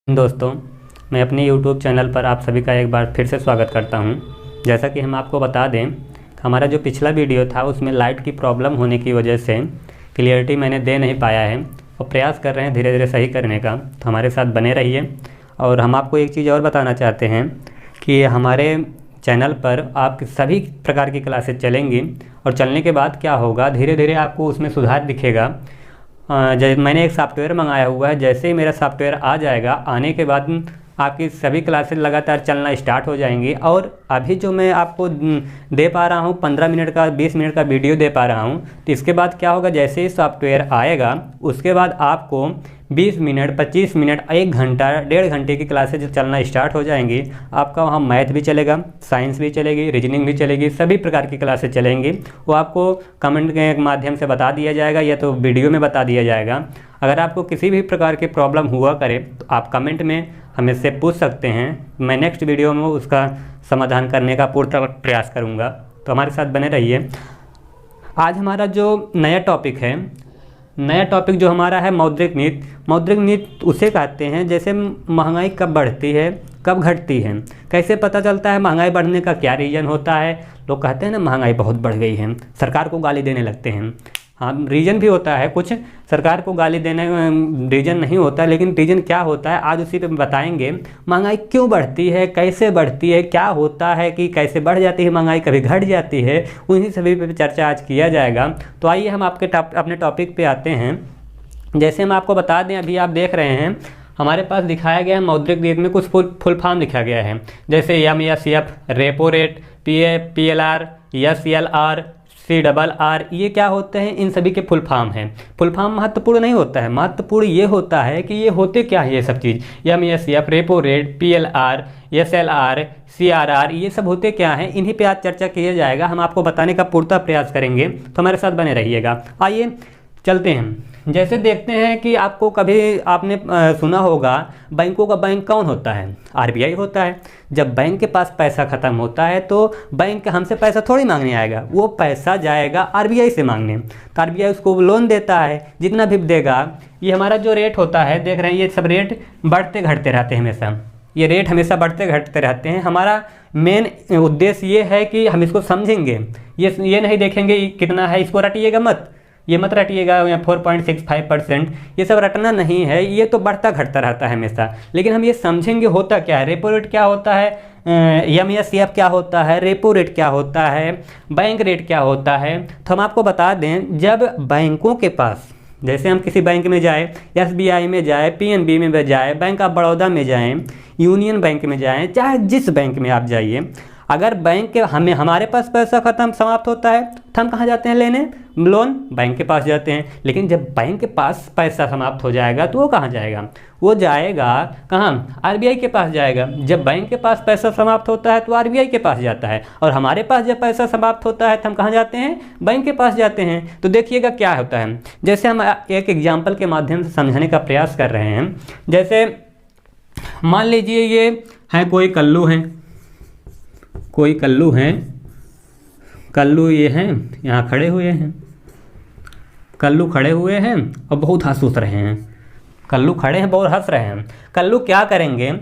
दोस्तों, मैं अपने YouTube चैनल पर आप सभी का एक बार फिर से स्वागत करता हूं। जैसा कि हम आपको बता दें, हमारा जो पिछला वीडियो था उसमें लाइट की प्रॉब्लम होने की वजह से क्लियरिटी मैंने दे नहीं पाया है और प्रयास कर रहे हैं धीरे धीरे सही करने का। तो हमारे साथ बने रहिए। और हम आपको एक चीज़ और बताना चाहते हैं कि हमारे चैनल पर आप सभी प्रकार की क्लासेस चलेंगी और चलने के बाद क्या होगा, धीरे धीरे आपको उसमें सुधार दिखेगा। जैसे मैंने एक सॉफ्टवेयर मंगाया हुआ है, जैसे ही मेरा सॉफ्टवेयर आ जाएगा, आने के बाद आपकी सभी क्लासेस लगातार चलना स्टार्ट हो जाएंगी। और अभी जो मैं आपको दे पा रहा हूँ 15 मिनट का 20 मिनट का वीडियो दे पा रहा हूँ, तो इसके बाद क्या होगा, जैसे ही सॉफ्टवेयर आएगा उसके बाद आपको 20 मिनट 25 मिनट 1 घंटा 1.5 घंटे की क्लासेज चलना स्टार्ट हो जाएंगी। आपका वहाँ मैथ भी चलेगा, साइंस भी चलेगी, रीजनिंग भी चलेगी, सभी प्रकार की क्लासेज चलेंगी। वो आपको कमेंट के माध्यम से बता दिया जाएगा या तो वीडियो में बता दिया जाएगा। अगर आपको किसी भी प्रकार की प्रॉब्लम हुआ करे तो आप कमेंट में हमें से पूछ सकते हैं। मैं नेक्स्ट वीडियो में उसका समाधान करने का पूरा प्रयास करूँगा। तो हमारे साथ बने रहिए। आज हमारा जो नया टॉपिक जो हमारा है मौद्रिक नीति। मौद्रिक नीति उसे कहते हैं जैसे महंगाई कब बढ़ती है, कब घटती है, कैसे पता चलता है महंगाई बढ़ने का क्या रीज़न होता है। लोग कहते हैं ना महंगाई बहुत बढ़ गई है, सरकार को गाली देने लगते हैं। हाँ, रीज़न भी होता है, कुछ सरकार को गाली देने रीज़न नहीं होता, लेकिन रीज़न क्या होता है आज उसी पे बताएंगे। महंगाई क्यों बढ़ती है, कैसे बढ़ती है, क्या होता है कि कैसे बढ़ जाती है महंगाई, कभी घट जाती है, उन्हीं सभी पे चर्चा आज किया जाएगा। तो आइए हम अपने टॉपिक पे आते हैं। जैसे हम आपको बता दें, अभी आप देख रहे हैं हमारे पास दिखाया गया है मौद्रिक नीति में कुछ फुल फॉर्म लिखा गया है, जैसे MSF, repo rate, PLR, SLR, CRR। ये क्या होते हैं, इन सभी के फुल फॉर्म हैं। फुल फॉर्म महत्वपूर्ण नहीं होता है, महत्वपूर्ण ये होता है कि ये होते क्या है। ये सब चीज़ MSF, repo rate, PLR, SLR, CRR, ये सब होते क्या हैं, इन्हीं पे आज चर्चा किया जाएगा। हम आपको बताने का पूर्णतः प्रयास करेंगे, तो हमारे साथ बने रहिएगा। आइए चलते हैं। जैसे देखते हैं कि आपको कभी आपने सुना होगा बैंकों का बैंक कौन होता है, RBI होता है। जब बैंक के पास पैसा ख़त्म होता है तो बैंक हमसे पैसा थोड़ी मांगने आएगा, वो पैसा जाएगा RBI से मांगने। तो RBI उसको लोन देता है, जितना भी देगा। ये हमारा जो रेट होता है, देख रहे हैं ये सब रेट बढ़ते घटते रहते हैं हमेशा। ये रेट हमेशा बढ़ते घटते रहते हैं। हमारा मेन उद्देश्य ये है कि हम इसको समझेंगे, ये नहीं देखेंगे कितना है, इसको रटिएगा मत, ये मत रटिएगा 4.65%, ये सब रटना नहीं है। ये तो बढ़ता घटता रहता है हमेशा, लेकिन हम ये समझेंगे होता क्या है, रेपो रेट क्या होता है, MSF क्या होता है, रेपो रेट क्या होता है, बैंक रेट क्या होता है। तो हम आपको बता दें, जब बैंकों के पास, जैसे हम किसी बैंक में जाए, SBI में जाए, PNB में जाए, बैंक ऑफ बड़ौदा में जाएँ, यूनियन बैंक में जाएँ, चाहे जिस बैंक में आप जाइए, अगर बैंक के हमारे पास पैसा ख़त्म समाप्त होता है तो हम कहाँ जाते हैं लेने, लोन, बैंक के पास जाते हैं। लेकिन जब बैंक के पास पैसा समाप्त हो जाएगा तो वो कहाँ जाएगा, वो जाएगा कहाँ, RBI के पास जाएगा। जब बैंक के पास पैसा समाप्त होता है तो RBI के पास जाता है, और हमारे पास जब पैसा समाप्त होता है तो हम कहाँ जाते हैं, बैंक के पास जाते हैं। तो देखिएगा क्या होता है। जैसे हम एक एग्जाम्पल के माध्यम से समझाने का प्रयास कर रहे हैं। जैसे मान लीजिए ये है कोई कल्लू कल्लू ये हैं, यहाँ खड़े हुए हैं, कल्लू खड़े हुए हैं और बहुत हंस रहे हैं। कल्लू खड़े हैं, बहुत हंस रहे हैं। कल्लू क्या करेंगे,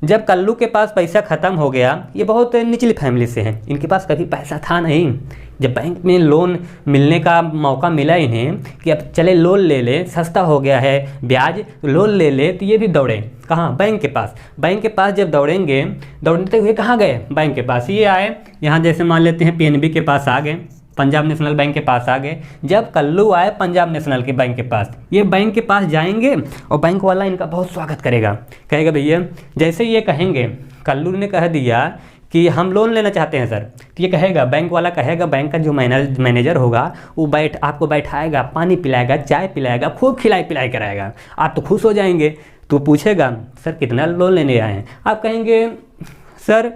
जब कल्लू के पास पैसा ख़त्म हो गया, ये बहुत निचली फैमिली से हैं, इनके पास कभी पैसा था नहीं। जब बैंक में लोन मिलने का मौका मिला इन्हें कि अब चले लोन ले ले, सस्ता हो गया है ब्याज, लोन ले ले, तो ये भी दौड़े कहाँ, बैंक के पास। बैंक के पास जब दौड़ेंगे, दौड़ते हुए कहाँ गए, बैंक के पास। ये आए यहाँ, जैसे मान लेते हैं PNB के पास आ गए, पंजाब नेशनल बैंक के पास आ गए। जब कल्लू आए पंजाब नेशनल के बैंक के पास, ये बैंक के पास जाएंगे और बैंक वाला इनका बहुत स्वागत करेगा, कहेगा भैया, जैसे ये कहेंगे, कल्लू ने कह दिया कि हम लोन लेना चाहते हैं सर, तो ये कहेगा, बैंक वाला कहेगा, बैंक का जो मैनेजर होगा वो आपको बैठाएगा, पानी पिलाएगा, चाय पिलाएगा, खूब खिलाई पिलाई कराएगा। आप तो खुश हो जाएंगे। तो पूछेगा, सर कितना लोन लेने आए हैं। आप कहेंगे, सर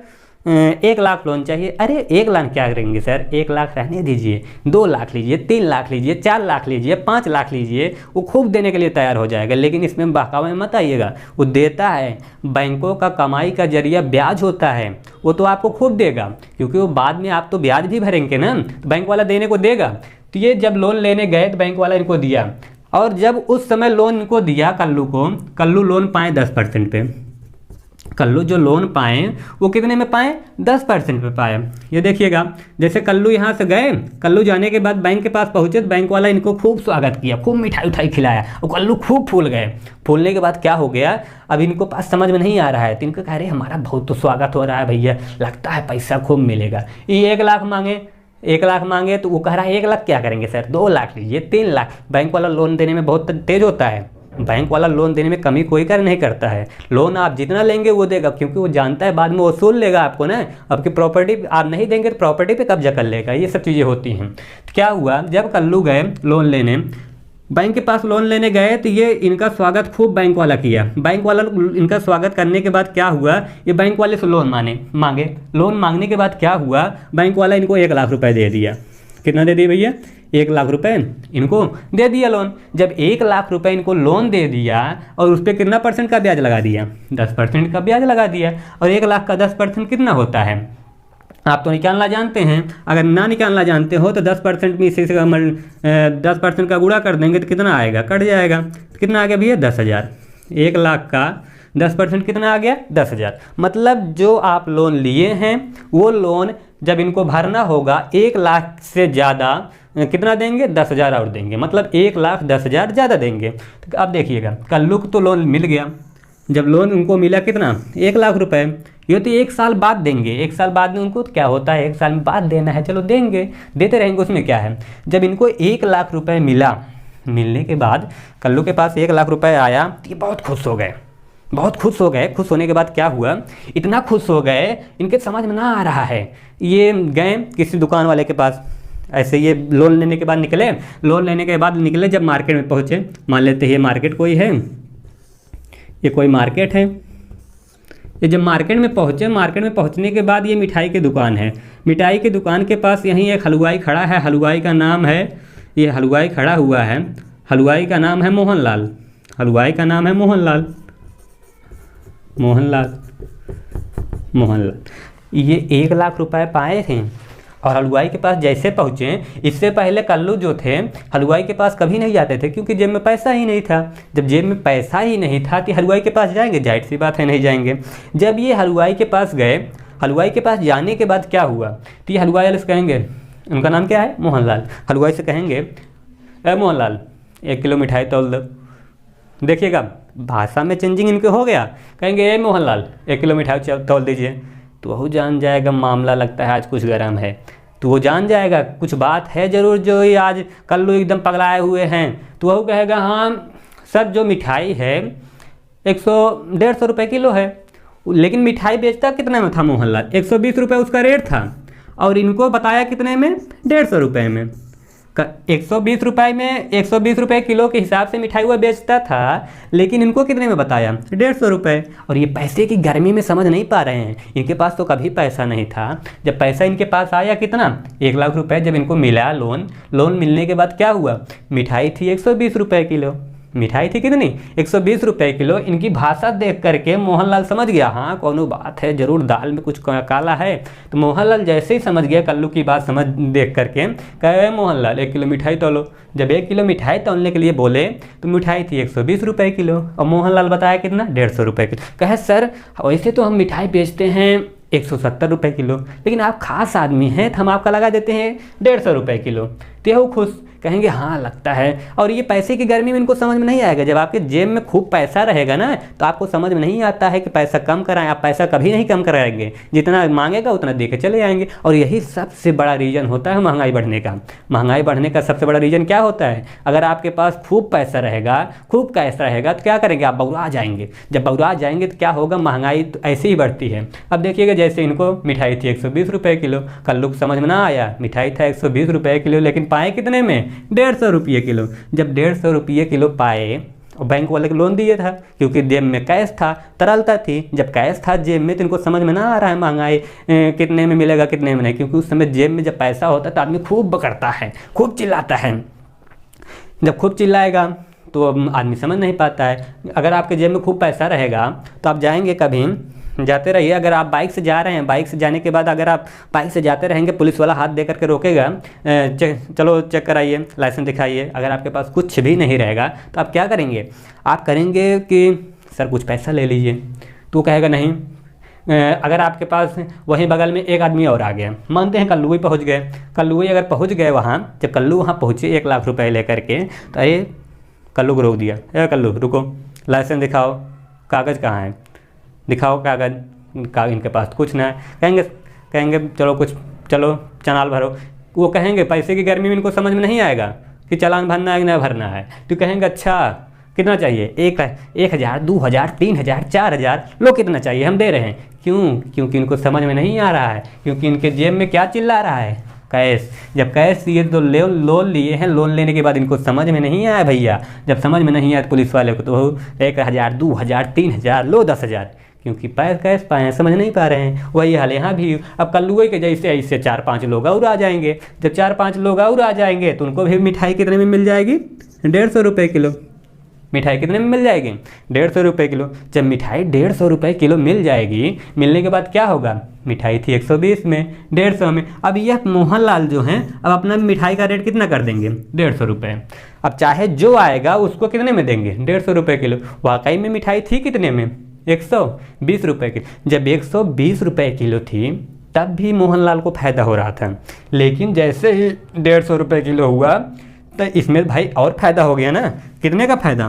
1 लाख लोन चाहिए। अरे 1 लाख क्या करेंगे सर, 1 लाख रहने दीजिए, 2 लाख लीजिए, 3 लाख लीजिए, 4 लाख लीजिए, 5 लाख लीजिए। वो खूब देने के लिए तैयार हो जाएगा। लेकिन इसमें बहकावे मत आइएगा, वो देता है, बैंकों का कमाई का जरिया ब्याज होता है, वो तो आपको खूब देगा, क्योंकि वो बाद में आप तो ब्याज भी भरेंगे ना, तो बैंक वाला देने को देगा। तो ये जब लोन लेने गए तो बैंक वाला इनको दिया, और जब उस समय लोन इनको दिया कल्लू को, कल्लू लोन पाए 10% पे। कल्लू जो लोन पाए वो कितने में पाए? 10% पे पाए। ये देखिएगा, जैसे कल्लू यहाँ से गए, कल्लू जाने के बाद बैंक के पास पहुँचे तो बैंक वाला इनको खूब स्वागत किया, खूब मिठाई उठाई खिलाया और कल्लू खूब फूल गए। फूलने के बाद क्या हो गया, अब इनको पास समझ में नहीं आ रहा है, तो इनको कह रहे हमारा बहुत तो स्वागत हो रहा है भैया, लगता है पैसा खूब मिलेगा। ये 1 लाख मांगे, 1 लाख मांगे तो वो कह रहा है 1 लाख क्या करेंगे सर, 2 लाख लीजिए, 3 लाख। बैंक वाला लोन देने में बहुत तेज होता है, बैंक वाला लोन देने में कमी कोई कर नहीं करता है। लोन आप जितना लेंगे वो देगा, क्योंकि वो जानता है बाद में वसूल लेगा आपको ना। आपकी प्रॉपर्टी आप नहीं देंगे तो प्रॉपर्टी पे कब्जा कर लेगा, ये सब चीज़ें होती हैं। तो क्या हुआ, जब कल्लू गए लोन लेने, बैंक के पास लोन लेने गए तो ये इनका स्वागत खूब बैंक वाला किया। बैंक वाला इनका स्वागत करने के बाद क्या हुआ, ये बैंक वाले से लोन मांगे। लोन मांगने के बाद क्या हुआ, बैंक वाला इनको 1 लाख रुपए दे दिया। कितना दे दिया भैया? 1 लाख रुपए इनको दे दिया लोन। जब 1 लाख रुपए इनको लोन दे दिया और उस पर कितना % का ब्याज लगा दिया? 10% का ब्याज लगा दिया। और 1 लाख का 10% कितना होता है आप तो निकालना जानते हैं। अगर ना निकालना जानते हो तो 10% में इसी से 10% का गुणा कर देंगे तो कितना आएगा, कट जाएगा। तो कितना आ गया भैया? 10,000। 1 लाख का 10% कितना आ गया? 10,000। मतलब जो आप लोन लिए हैं वो लोन जब इनको भरना होगा 1 लाख से ज़्यादा कितना देंगे? 10,000 और देंगे, मतलब 1,10,000 ज़्यादा देंगे। तो अब देखिएगा, कल्लू को तो लोन मिल गया। जब लोन उनको मिला कितना? 1 लाख रुपए। ये तो 1 साल बाद देंगे। 1 साल बाद में उनको क्या होता है, 1 साल में बाद देना है, चलो देंगे, देते रहेंगे, उसमें क्या है। जब इनको 1 लाख रुपए मिला, मिलने के बाद कल्लू के पास 1 लाख रुपए आया तो ये बहुत खुश हो गए, बहुत खुश हो गए। खुश होने के बाद क्या हुआ, इतना खुश हो गए इनके समझ में ना आ रहा है। ये गए किसी दुकान वाले के पास, ऐसे ये लोन लेने के बाद निकले। लोन लेने के बाद निकले, जब मार्केट में पहुँचे, मान लेते हैं ये मार्केट कोई है, ये कोई मार्केट है। ये जब मार्केट में पहुँचे, मार्केट में पहुँचने के बाद ये मिठाई की दुकान है। मिठाई की दुकान के पास यहीं एक हलवाई खड़ा है। हलवाई का नाम है, ये हलवाई खड़ा हुआ है, हलवाई का नाम है मोहनलाल। हलवाई का नाम है मोहनलाल। मोहनलाल ये 1 लाख रुपए पाए थे और हलवाई के पास जैसे पहुँचे, इससे पहले कल्लू जो थे हलवाई के पास कभी नहीं जाते थे, क्योंकि जेब में पैसा ही नहीं था। जब जेब में पैसा ही नहीं था तो हलवाई के पास जाएंगे? जाहिर सी बात है नहीं जाएंगे। जब ये हलवाई के पास गए, हलवाई के पास जाने के बाद क्या हुआ, तो ये हलवाई वाले से कहेंगे, उनका नाम क्या है? मोहनलाल। हलवाई से कहेंगे, अरे मोहनलाल 1 किलो मिठाई तौल दो। देखिएगा भाषा में चेंजिंग इनके हो गया। कहेंगे, ए मोहनलाल 1 किलो मिठाई तौल दीजिए। तो वो जान जाएगा मामला लगता है आज कुछ गर्म है। तो वो जान जाएगा कुछ बात है ज़रूर, जो ये आज कल्लू एकदम पगलाए हुए हैं। तो वो कहेगा, हाँ सर जो मिठाई है 100-150 रुपये किलो है। लेकिन मिठाई बेचता कितने में था मोहनलाल? 120 रुपये उसका रेट था और इनको बताया कितने में? 150 रुपये में। 120 रुपये में 120 रुपये किलो के हिसाब से मिठाई हुआ बेचता था, लेकिन इनको कितने में बताया? 150 रुपये। और ये पैसे की गर्मी में समझ नहीं पा रहे हैं। इनके पास तो कभी पैसा नहीं था। जब पैसा इनके पास आया कितना? 1 लाख रुपए जब इनको मिला लोन मिलने के बाद क्या हुआ, मिठाई थी 120 रुपये किलो। मिठाई थी कितनी? 120 रुपये किलो। इनकी भाषा देख करके मोहनलाल समझ गया, हाँ कोनो बात है, जरूर दाल में कुछ काला है। तो मोहनलाल जैसे ही समझ गया कल्लू की बात समझ देख करके, कहे मोहनलाल 1 किलो मिठाई तौलो। जब 1 किलो मिठाई तौलने के लिए बोले तो मिठाई थी 120 रुपये किलो और मोहनलाल बताया कितना? 150 रुपये किलो। कहे सर वैसे तो हम मिठाई बेचते हैं 170 रुपये किलो, लेकिन आप खास आदमी हैं तो हम आपका लगा देते हैं 150 रुपये किलो। तो यह खुश, कहेंगे हाँ लगता है। और ये पैसे की गर्मी में इनको समझ में नहीं आएगा। जब आपके जेब में खूब पैसा रहेगा ना तो आपको समझ में नहीं आता है कि पैसा कम कराएं। आप पैसा कभी नहीं कम कराएंगे, जितना मांगेगा उतना दे के चले जाएंगे। और यही सबसे बड़ा रीज़न होता है महंगाई बढ़ने का। महंगाई बढ़ने का सबसे बड़ा रीज़न क्या होता है? अगर आपके पास खूब पैसा रहेगा, खूब कैश रहेगा तो क्या करेंगे आप? बौरा जाएंगे। जब बौरा जाएंगे तो क्या होगा, महंगाई तो ऐसे ही बढ़ती है। अब देखिएगा जैसे इनको मिठाई थी 120 रुपये किलो, कल्लू को समझ में ना आया, मिठाई था 120 रुपये किलो, लेकिन पाए कितने में? 150 रुपये किलो। जब 150 रुपये किलो पाए और बैंक वाले को लोन दिए था, क्योंकि जेब में कैश था, तरलता थी। जब कैश था जेब में तो इनको समझ में ना आ रहा है महंगाई कितने में मिलेगा कितने में नहीं, क्योंकि उस समय जेब में जब पैसा होता है तो आदमी खूब बकरता है, खूब चिल्लाता है। जब खूब चिल्लाएगा तो आदमी समझ नहीं पाता है। अगर आपके जेब में खूब पैसा रहेगा तो आप जाएंगे कभी जाते रहिए। अगर आप बाइक से जा रहे हैं, बाइक से जाने के बाद अगर आप बाइक से जाते रहेंगे, पुलिस वाला हाथ दे करके रोकेगा, चलो चेक कराइए, लाइसेंस दिखाइए। अगर आपके पास कुछ भी नहीं रहेगा तो आप क्या करेंगे? आप करेंगे कि सर कुछ पैसा ले लीजिए, तो कहेगा नहीं। अगर आपके पास वहीं बगल में एक आदमी और आ गया, मानते हैं कल्लू ही पहुँच गए, कल्लू ही अगर पहुँच गए वहाँ, जब कल्लू वहाँ पहुँचे 1 लाख रुपए लेकर के, तो अरे कल्लू को रोक दिया, अरे कल्लू रुको, लाइसेंस दिखाओ, कागज़ कहाँ है, दिखाओ कागज़ इनके पास कुछ ना है। कहेंगे चलो चलान भरो। वो कहेंगे पैसे की गर्मी में इनको समझ में नहीं आएगा कि चालान भरना है कि नहीं भरना है, तो कहेंगे अच्छा कितना चाहिए, 1,000 2,000 3,000 4,000 लो, कितना चाहिए हम दे रहे हैं। क्योंकि इनको समझ में नहीं आ रहा है, क्योंकि इनके जेब में क्या चिल्ला रहा है, कैश। जब कैश ये तो लोन लिए हैं, लोन लेने के बाद इनको समझ में नहीं आया भैया, जब समझ में नहीं आया तो पुलिस वाले को तो 1,000 2,000 3,000 लो 10,000, क्योंकि कैश पाए हैं, समझ नहीं पा रहे हैं। वही हाल यहाँ भी। अब कल्लुए के जैसे ऐसे 4-5 लोग और आ जाएंगे। जब 4-5 लोग और आ जाएंगे तो उनको भी मिठाई कितने में मिल जाएगी? 150 रुपये किलो। मिठाई कितने में मिल जाएगी? 150 रुपये किलो। जब मिठाई 150 रुपये किलो मिल जाएगी, मिलने के बाद क्या होगा? मिठाई थी 120 में, 150 में। अब यह मोहनलाल जो हैं अब अपना मिठाई का रेट कितना कर देंगे? 150 रुपये। अब चाहे जो आएगा उसको कितने में देंगे? 150 रुपये किलो। वाकई में मिठाई थी कितने में? 120 रुपये की। जब 120 रुपये किलो थी तब भी मोहनलाल को फ़ायदा हो रहा था, लेकिन जैसे ही 150 रुपये किलो हुआ तो इसमें भाई और फ़ायदा हो गया ना। कितने का फ़ायदा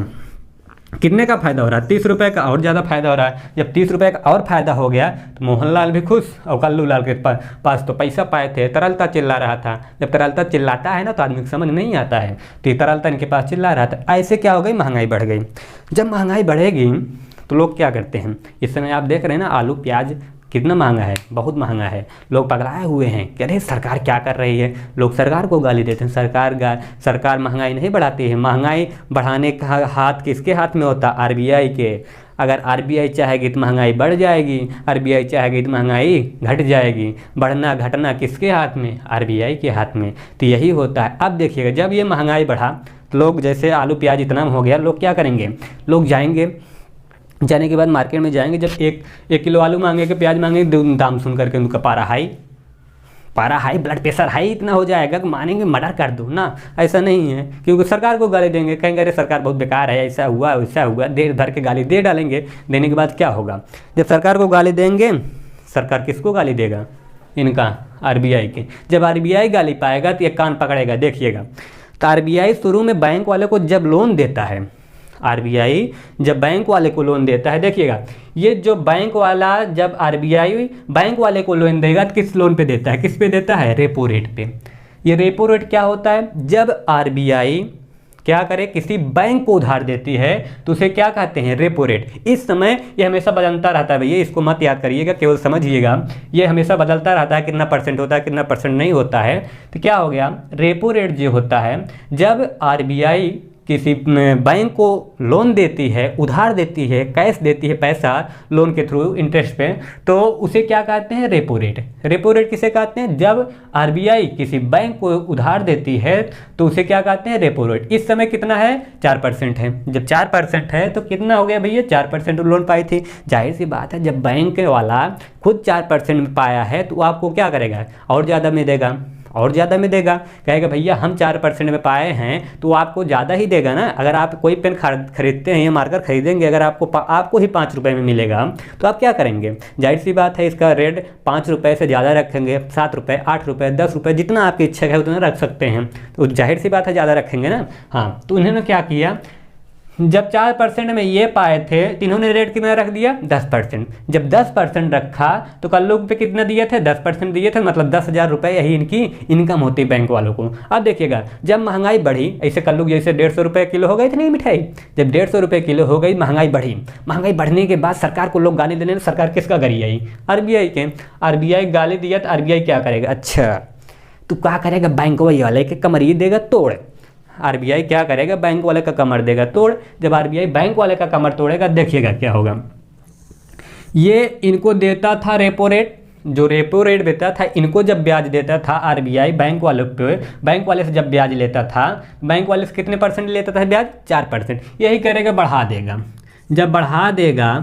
हो रहा है? 30 रुपये का और ज़्यादा फ़ायदा हो रहा है। जब 30 रुपये का और फ़ायदा हो गया तो मोहनलाल भी खुश, और कल्लू लाल के पास तो पैसा पाए थे, तरलता चिल्ला रहा था। जब तरलता चिल्लाता है ना तो आदमी को समझ नहीं आता है, तो ये तरलता इनके पास चिल्ला रहा था। ऐसे क्या हो गई? महंगाई बढ़ गई। जब महंगाई बढ़ेगी तो लोग क्या करते हैं? इस समय आप देख रहे हैं ना, आलू प्याज कितना महंगा है, बहुत महंगा है। लोग पगलाए हुए हैं कि अरे सरकार क्या कर रही है। लोग सरकार को गाली देते हैं। सरकार महंगाई नहीं बढ़ाती है। महंगाई बढ़ाने का हाथ किसके हाथ में होता? आरबीआई के। अगर आरबीआई चाहेगी तो महंगाई बढ़ जाएगी, आरबीआई चाहेगी तो महंगाई घट जाएगी। बढ़ना घटना किसके हाथ में? आरबीआई के हाथ में। तो यही होता है। अब देखिएगा, जब ये महंगाई बढ़ा तो लोग, जैसे आलू प्याज इतना हो गया, लोग क्या करेंगे? लोग जाने के बाद मार्केट में जाएंगे, जब एक किलो आलू मांगेंगे, प्याज मांगेंगे, दाम सुन करके उनका पारा हाई, ब्लड प्रेशर हाई इतना हो जाएगा कि मानेंगे मर्डर कर दो ना। ऐसा नहीं है, क्योंकि सरकार को गाली देंगे, कहेंगे अरे सरकार बहुत बेकार है, ऐसा हुआ वैसा हुआ, देर भर के गाली दे डालेंगे। देने के बाद क्या होगा? जब सरकार को गाली देंगे, सरकार किसको गाली देगा? इनका, आरबीआई के। जब आरबीआई गाली पाएगा तो ये कान पकड़ेगा। देखिएगा, तो आरबीआई शुरू में बैंक वाले को जब लोन देता है, आरबीआई जब बैंक वाले को लोन देता है, देखिएगा ये जो बैंक वाला, जब आरबीआई बैंक वाले को लोन देगा तो किस लोन पे देता है? किस पे देता है? रेपो रेट पे। ये रेपो रेट क्या होता है? जब आरबीआई क्या करे, किसी बैंक को उधार देती है तो उसे क्या कहते हैं? Repo rate. इस समय ये हमेशा बदलता रहता है भैया, इसको मत याद करिएगा, केवल समझिएगा। ये हमेशा बदलता रहता है, कितना परसेंट होता है, कितना परसेंट नहीं होता है। तो क्या हो गया? रेपो रेट जो होता है, जब आरबीआई किसी बैंक को लोन देती है, उधार देती है, कैश देती है, पैसा लोन के थ्रू इंटरेस्ट पे, तो उसे क्या कहते हैं? Repo rate. रेपो रेट किसे कहते हैं? जब आरबीआई किसी बैंक को उधार देती है तो उसे क्या कहते हैं? Repo rate. इस समय कितना है? 4% है। जब 4% है तो कितना हो गया भैया? 4% लोन पाई थी। जाहिर सी बात है, जब बैंक वाला खुद 4% में पाया है तो आपको क्या करेगा? और ज़्यादा में देगा, और ज़्यादा में देगा। कहेगा भैया हम 4% में पाए हैं तो आपको ज़्यादा ही देगा ना। अगर आप कोई पेन खरीदते हैं या मार्कर खरीदेंगे, अगर आपको ही 5 रुपये में मिलेगा तो आप क्या करेंगे? जाहिर सी बात है, इसका रेट 5 रुपये से ज़्यादा रखेंगे। 7 रुपये, 8 रुपये, 10 रुपये, जितना आपकी इच्छा है उतना रख सकते हैं। तो जाहिर सी बात है ज़्यादा रखेंगे ना। हाँ, तो उन्होंने क्या किया, जब 4% में ये पाए थे तो इन्होंने रेट कितना रख दिया? 10%। जब 10% रखा तो कल लोग पे कितना दिए थे? 10% दिए थे, मतलब 10,000 रुपये यही इनकी इनकम होती बैंक वालों को। अब देखिएगा, जब महंगाई बढ़ी, ऐसे कल लोग जैसे 150 रुपये किलो हो गई थी नहीं मिठाई, जब 150 रुपये किलो हो गई, महंगाई बढ़ी। महंगाई बढ़ने के बाद सरकार को लोग गाली देने, सरकार किसका गरी आई? आरबीआई के। आरबीआई गाली दिया तो आरबीआई क्या करेगा? अच्छा तो क्या करेगा? बैंक वाले के कमर देगा तोड़। आरबीआई क्या करेगा? बैंक वाले का कमर देगा तोड़। जब आरबीआई बैंक वाले का कमर तोड़ेगा, देखिएगा क्या होगा। ये इनको देता था रेपो रेट, जो रेपो रेट देता था, इनको जब ब्याज देता था आरबीआई बैंक वालों पे, बैंक वाले से जब ब्याज लेता था, बैंक वाले से कितने % लेता था ब्याज? 4%। यही करेगा, बढ़ा देगा। जब बढ़ा देगा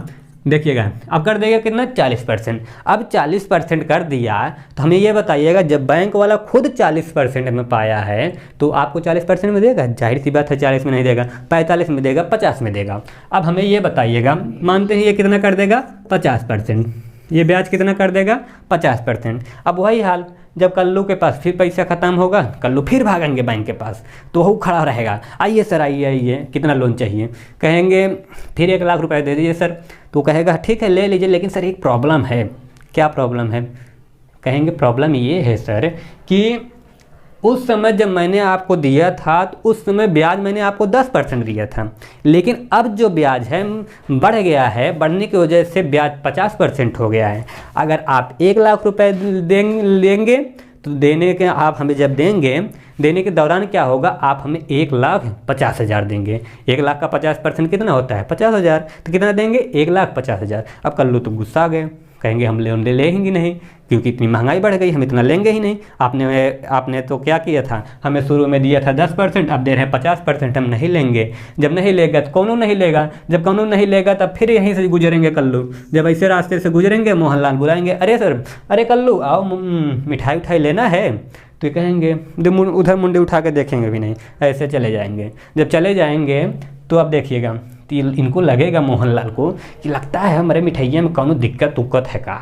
देखिएगा अब कर देगा कितना 40%। अब 40% कर दिया तो हमें ये बताइएगा जब बैंक वाला खुद 40% में पाया है तो आपको 40% में देगा? जाहिर सी बात है 40 में नहीं देगा, 45 में देगा, 50 में देगा। अब हमें ये बताइएगा, मानते हैं ये कितना कर देगा 50%, ये ब्याज कितना कर देगा 50%। अब वही हाल जब कल्लू के पास फिर पैसा ख़त्म होगा, कल्लू फिर भागेंगे बैंक के पास, तो वो खड़ा रहेगा, आइए सर आइए आइए कितना लोन चाहिए, कहेंगे फिर 1 लाख रुपए दे दीजिए सर, तो कहेगा ठीक है ले लीजिए, लेकिन सर एक प्रॉब्लम है। क्या प्रॉब्लम है? कहेंगे प्रॉब्लम ये है सर कि उस समय जब मैंने आपको दिया था तो उस समय ब्याज मैंने आपको 10% दिया था, लेकिन अब जो ब्याज है बढ़ गया है, बढ़ने की वजह से ब्याज 50% हो गया है। अगर आप 1 लाख रुपए लेंगे तो देने के आप हमें जब देंगे, देने के दौरान क्या होगा, आप हमें 1,50,000 देंगे। 1 लाख का 50% कितना होता है 50,000, तो कितना देंगे 1,50,000। अब कल्लू तो गुस्सा आ गए, कहेंगे हम लेंगे नहीं, क्योंकि इतनी महंगाई बढ़ गई, हम इतना लेंगे ही नहीं। आपने तो क्या किया था, हमें शुरू में दिया था 10%, अब दे रहे हैं 50%, हम नहीं लेंगे। जब नहीं लेगा तो कौन नहीं लेगा, जब कौन नहीं लेगा तब फिर यहीं से गुजरेंगे कल्लू। जब ऐसे रास्ते से गुजरेंगे मोहनलाल बुलाएंगे, अरे सर, अरे कल्लू आओ मिठाई उठाई लेना है, तो कहेंगे उधर मुंडे उठा के देखेंगे भी नहीं, ऐसे चले जाएंगे। जब चले जाएंगे तो अब देखिएगा इनको लगेगा मोहनलाल को कि लगता है हमारे मिठाइया में कौनो दिक्कत उक्कत है का,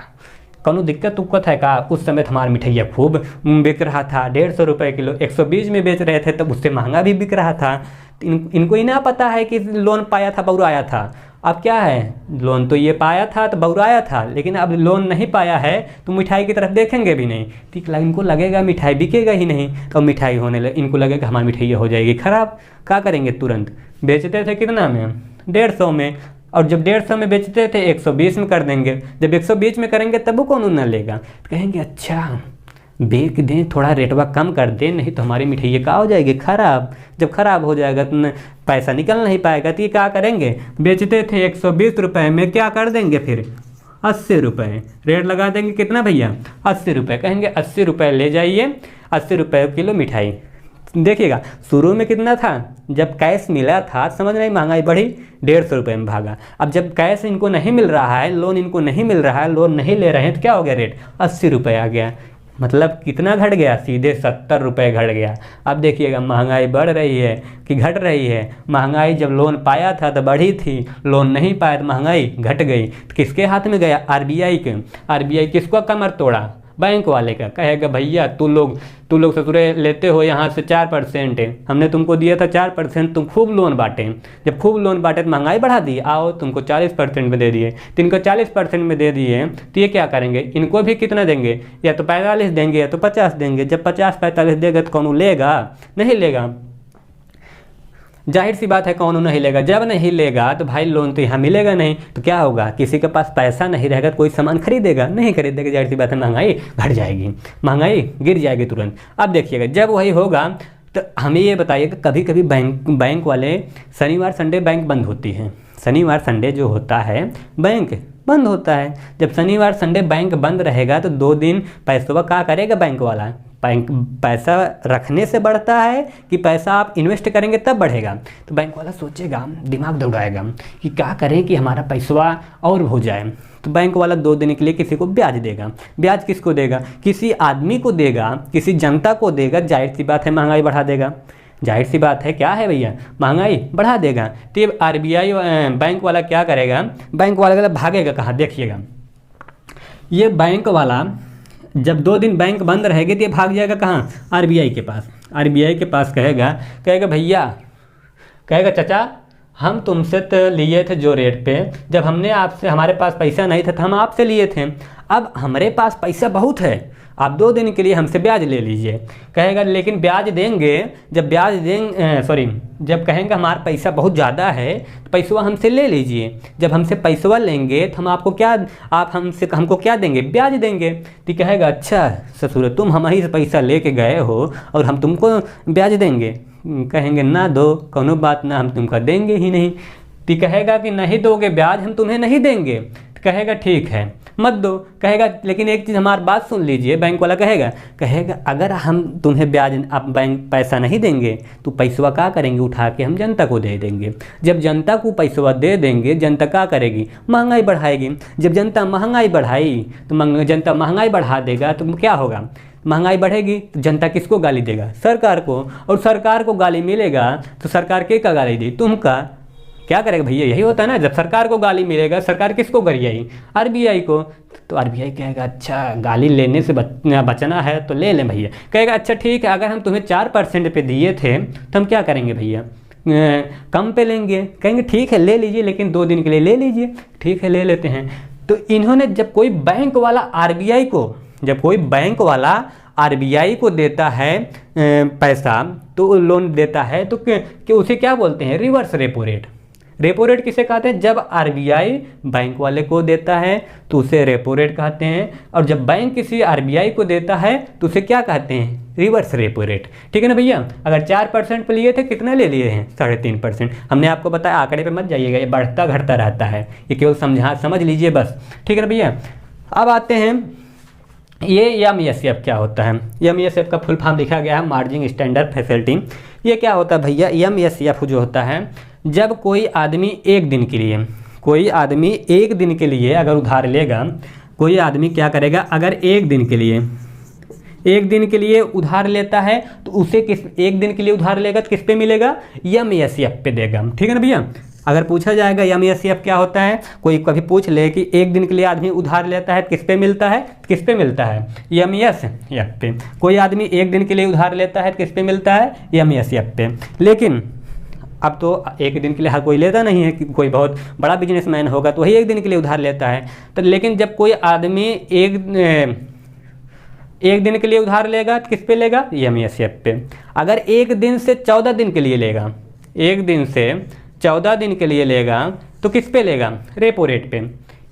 कौनो दिक्कत उक्कत है का। उस समय हमारा मिठाइया खूब बिक रहा था, 150 रुपये किलो, 120 में बेच रहे थे, तब उससे महंगा भी बिक रहा था। इनको ही ना पता है कि लोन पाया था बौराया था। अब क्या है, लोन तो ये पाया था तो बौराया था, लेकिन अब लोन नहीं पाया है तो मिठाई की तरफ देखेंगे भी नहीं। ठीक, इनको लगेगा मिठाई बिकेगा ही नहीं, तो मिठाई होने लगे, इनको लगेगा हमारी मिठाई हो जाएगी ख़राब। क्या करेंगे, तुरंत बेचते थे कितना में, 150 में, और जब 150 में बेचते थे 120 में कर देंगे। जब 120 में करेंगे तब वो कौन ना लेगा, तो कहेंगे अच्छा बेच दें, थोड़ा रेटवा कम कर दें, नहीं तो हमारी मिठाई क्या हो जाएगी ख़राब। जब ख़राब हो जाएगा तो पैसा निकल नहीं पाएगा, तो ये क्या करेंगे, बेचते थे 120 रुपये में, क्या कर देंगे फिर 80 रुपये रेट लगा देंगे। कितना भैया 80 रुपये, कहेंगे 80 रुपये ले जाइए, 80 रुपये किलो मिठाई। देखिएगा शुरू में कितना था, जब कैश मिला था समझ नहीं, महंगाई बढ़ी 150 रुपये में भागा। अब जब कैश इनको नहीं मिल रहा है, लोन इनको नहीं मिल रहा है, लोन नहीं ले रहे हैं, तो क्या हो गया, रेट 80 रुपये आ गया। मतलब कितना घट गया, सीधे 70 रुपये घट गया। अब देखिएगा महंगाई बढ़ रही है कि घट रही है। महंगाई जब लोन पाया था तो बढ़ी थी, लोन नहीं पाया तो महंगाई घट गई। तो किसके हाथ में गया, आरबीआई के। आरबीआई किसको कमर तोड़ा, बैंक वाले का। कहेगा भैया तू लोग ससुरे लेते हो यहाँ से 4%, हमने तुमको दिया था 4%, तुम खूब लोन बांटे। जब खूब लोन बांटे तो महंगाई बढ़ा दी, आओ तुमको 40% में दे दिए। तो इनको 40% में दे दिए तो ये क्या करेंगे, इनको भी कितना देंगे, या तो 45 देंगे या तो 50 देंगे। जब 50-45 देगा तो कौन लेगा, नहीं लेगा। जाहिर सी बात है कौन नहीं लेगा। जब नहीं लेगा तो भाई लोन तो यहाँ मिलेगा नहीं, तो क्या होगा, किसी के पास पैसा नहीं रहेगा तो कोई सामान खरीदेगा, नहीं खरीदेगा, जाहिर सी बात है महंगाई घट जाएगी, महंगाई गिर जाएगी तुरंत। अब देखिएगा जब वही होगा तो हमें ये बताइएगा, कभी कभी बैंक वाले शनिवार संडे बैंक बंद होती है। शनिवार संडे जो होता है बैंक बंद होता है। जब शनिवार संडे बैंक बंद रहेगा तो 2 दिन पैसा क्या करेगा बैंक वाला, बैंक पैसा रखने से बढ़ता है कि पैसा आप इन्वेस्ट करेंगे तब बढ़ेगा। तो बैंक वाला सोचेगा, दिमाग दौड़ाएगा कि क्या करें कि हमारा पैसा और हो जाए। तो बैंक वाला 2 दिन के लिए किसी को ब्याज देगा। ब्याज किसको देगा, किसी आदमी को देगा, किसी जनता को देगा। जाहिर सी बात है महंगाई बढ़ा देगा, जाहिर सी बात है क्या है भैया, महंगाई बढ़ा देगा। तो ये आरबीआई बैंक वाला क्या करेगा, बैंक वाला भागेगा कहाँ, देखिएगा ये बैंक वाला जब 2 दिन बैंक बंद रहेगी तो ये भाग जाएगा कहाँ, आरबीआई के पास। आरबीआई के पास कहेगा भैया, कहेगा चाचा हम तुमसे तो लिए थे जो रेट पे, जब हमने आपसे, हमारे पास पैसा नहीं था तो हम आपसे लिए थे, अब हमारे पास पैसा बहुत है, आप 2 दिन के लिए हमसे ब्याज ले लीजिए। कहेगा लेकिन ब्याज देंगे, जब ब्याज देंगे जब कहेंगे हमारा पैसा बहुत ज़्यादा है तो पैसा हमसे ले लीजिए। जब हमसे पैसा लेंगे तो हम आपको क्या, आप हमको क्या देंगे, ब्याज देंगे। तो कहेगा अच्छा ससुर तुम हमारी से पैसा लेके गए हो और हम तुमको ब्याज देंगे। कहेंगे ना दो, कोनो बात ना, हम तुमको देंगे ही नहीं। तो कहेगा कि नहीं दोगे ब्याज, हम तुम्हें नहीं देंगे। तो कहेगा ठीक है, मत दो। कहेगा लेकिन एक चीज़ हमारी बात सुन लीजिए, बैंक वाला कहेगा अगर हम तुम्हें ब्याज आप बैंक पैसा नहीं देंगे तो पैसवा क्या करेंगे, उठा के हम जनता को दे देंगे। जब जनता को पैसवा दे देंगे, जनता क्या करेगी, महंगाई बढ़ाएगी। जब जनता महंगाई बढ़ाई तो जनता महंगाई बढ़ा देगा तो क्या होगा, महंगाई बढ़ेगी तो जनता किसको गाली देगा, सरकार को। और सरकार को गाली मिलेगा तो सरकार के का गाली दी, तुमका। क्या करेगा भैया, यही होता है ना, जब सरकार को गाली मिलेगा सरकार किसको गरियाई, आरबीआई को। तो आरबीआई कहेगा अच्छा गाली लेने से बचना है तो ले लें भैया। कहेगा अच्छा ठीक है, अगर हम तुम्हें 4% पे दिए थे तो हम क्या करेंगे भैया, कम पे लेंगे। कहेंगे ठीक है ले लीजिए, लेकिन 2 दिन के लिए ले लीजिए। ठीक है ले लेते हैं। तो इन्होंने जब कोई बैंक वाला आरबीआई को देता है पैसा, तो लोन देता है, तो कि उसे क्या बोलते हैं, reverse repo rate. Repo rate किसे कहते हैं, जब आरबीआई बैंक वाले को देता है तो उसे रेपो रेट कहते हैं, और जब बैंक किसी आरबीआई को देता है तो उसे क्या कहते हैं, रिवर्स रेपो रेट। ठीक है ना भैया। अगर 4% पे लिए थे, कितना ले लिए हैं, 3.5%। हमने आपको बताया आंकड़े पे मत जाइएगा, ये बढ़ता घटता रहता है, ये केवल समझ लीजिए बस। ठीक है ना भैया। अब आते हैं ये एमएसएफ क्या होता है। एमएसएफ का फुल फॉर्म लिखा गया है मार्जिन स्टैंडर्ड फैसिलिटी। ये क्या होता है भैया, एमएसएफ जो होता है, जब कोई आदमी एक दिन के लिए अगर उधार लेगा, कोई आदमी क्या करेगा, अगर एक दिन के लिए उधार लेता है तो उसे एक दिन के लिए उधार लेगा तो किस पे मिलेगा, एमएसएफ पे देगा। ठीक है ना भैया। अगर पूछा जाएगा एमएसएफ क्या होता है, कोई कभी पूछ ले कि एक दिन के लिए आदमी उधार लेता है किस पे मिलता है, एमएसएफ पे। कोई आदमी एक दिन के लिए उधार लेता है किस पे मिलता है, एमएसएफ पे। लेकिन अब तो एक दिन के लिए हर कोई लेता नहीं है, कि कोई बहुत बड़ा बिजनेसमैन होगा तो वही एक दिन के लिए उधार लेता है। तो लेकिन जब कोई आदमी एक दिन के लिए उधार लेगा तो किस पे लेगा, एमएसएफ पे। अगर एक दिन से 14 दिन के लिए लेगा, एक दिन से 14 दिन के लिए लेगा तो किस पे लेगा, रेपो रेट पे।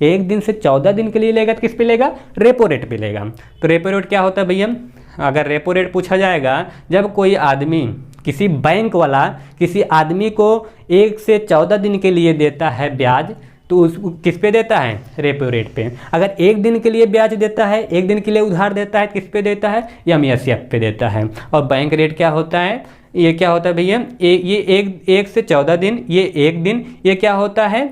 एक दिन से 14 दिन के लिए लेगा तो किस पे लेगा, रेपो रेट पे लेगा। तो रेपो रेट क्या होता है भैया, अगर रेपो रेट पूछा जाएगा, जब कोई आदमी किसी बैंक वाला किसी आदमी को 1 से 14 दिन के लिए देता है ब्याज, तो उस किस पे देता है, रेपो रेट पे। अगर एक दिन के लिए ब्याज देता है, एक दिन के लिए उधार देता है, किस पे देता है, एमएसएफ पे देता है। और बैंक रेट क्या होता है, ये क्या होता है भैया, ये 1 से 14 दिन, ये एक दिन, ये क्या होता है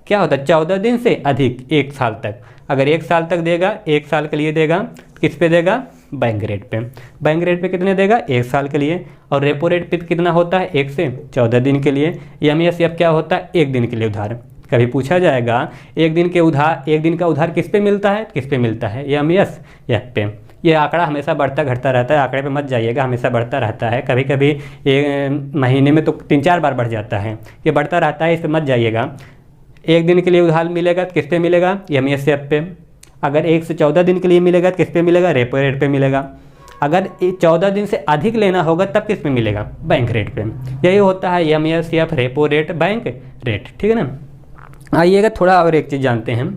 14 दिन से अधिक 1 साल तक। अगर 1 साल तक देगा, 1 साल के लिए देगा, किस पे देगा, बैंक रेट पे। बैंक रेट पे कितने देगा, 1 साल के लिए। और रेपो रेट पे कितना होता है, 1 से 14 दिन के लिए। एमएसएफ क्या होता है, 1 दिन के लिए उधार। कभी पूछा जाएगा एक दिन का उधार किस पे मिलता है, एमएसएफ पे। ये आंकड़ा हमेशा बढ़ता घटता रहता है, आंकड़े पे मत जाइएगा, हमेशा बढ़ता रहता है। कभी कभी महीने में तो 3-4 बार बढ़ जाता है, ये बढ़ता रहता है, इस पर मत जाइएगा। एक दिन के लिए उधार मिलेगा तो किस पे मिलेगा, एमएसएफ पे। अगर 1 से 14 दिन के लिए मिलेगा तो किस पे मिलेगा, रेपो रेट पे मिलेगा। अगर 14 दिन से अधिक लेना होगा तब किस पे मिलेगा, बैंक रेट पे। यही होता है MSF, repo rate, bank rate. ठीक है ना। आइएगा थोड़ा और एक चीज़ जानते हैं,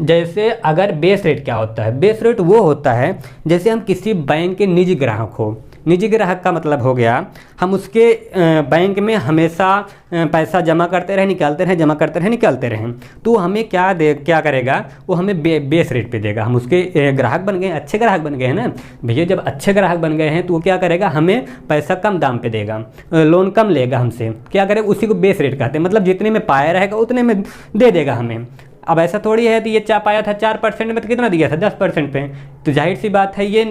जैसे अगर बेस रेट क्या होता है। बेस रेट वो होता है जैसे हम किसी बैंक के निजी ग्राहक हो। निजी ग्राहक का मतलब हो गया हम उसके बैंक में हमेशा पैसा जमा करते रहे, निकालते रहे, जमा करते रहे, निकालते रहें, तो हमें क्या करेगा, वो हमें बेस रेट पे देगा। हम उसके ग्राहक बन गए, अच्छे ग्राहक बन गए हैं ना भैया। जब अच्छे ग्राहक बन गए हैं तो वो क्या करेगा, हमें पैसा कम दाम पे देगा, लोन कम लेगा हमसे। क्या करेगा, उसी को बेस रेट कहते हैं। मतलब जितने में पाया रहेगा उतने में दे देगा हमें। अब ऐसा थोड़ी है तो ये पाया था 4% में तो कितना दिया था, 10% पे। तो जाहिर सी बात है ये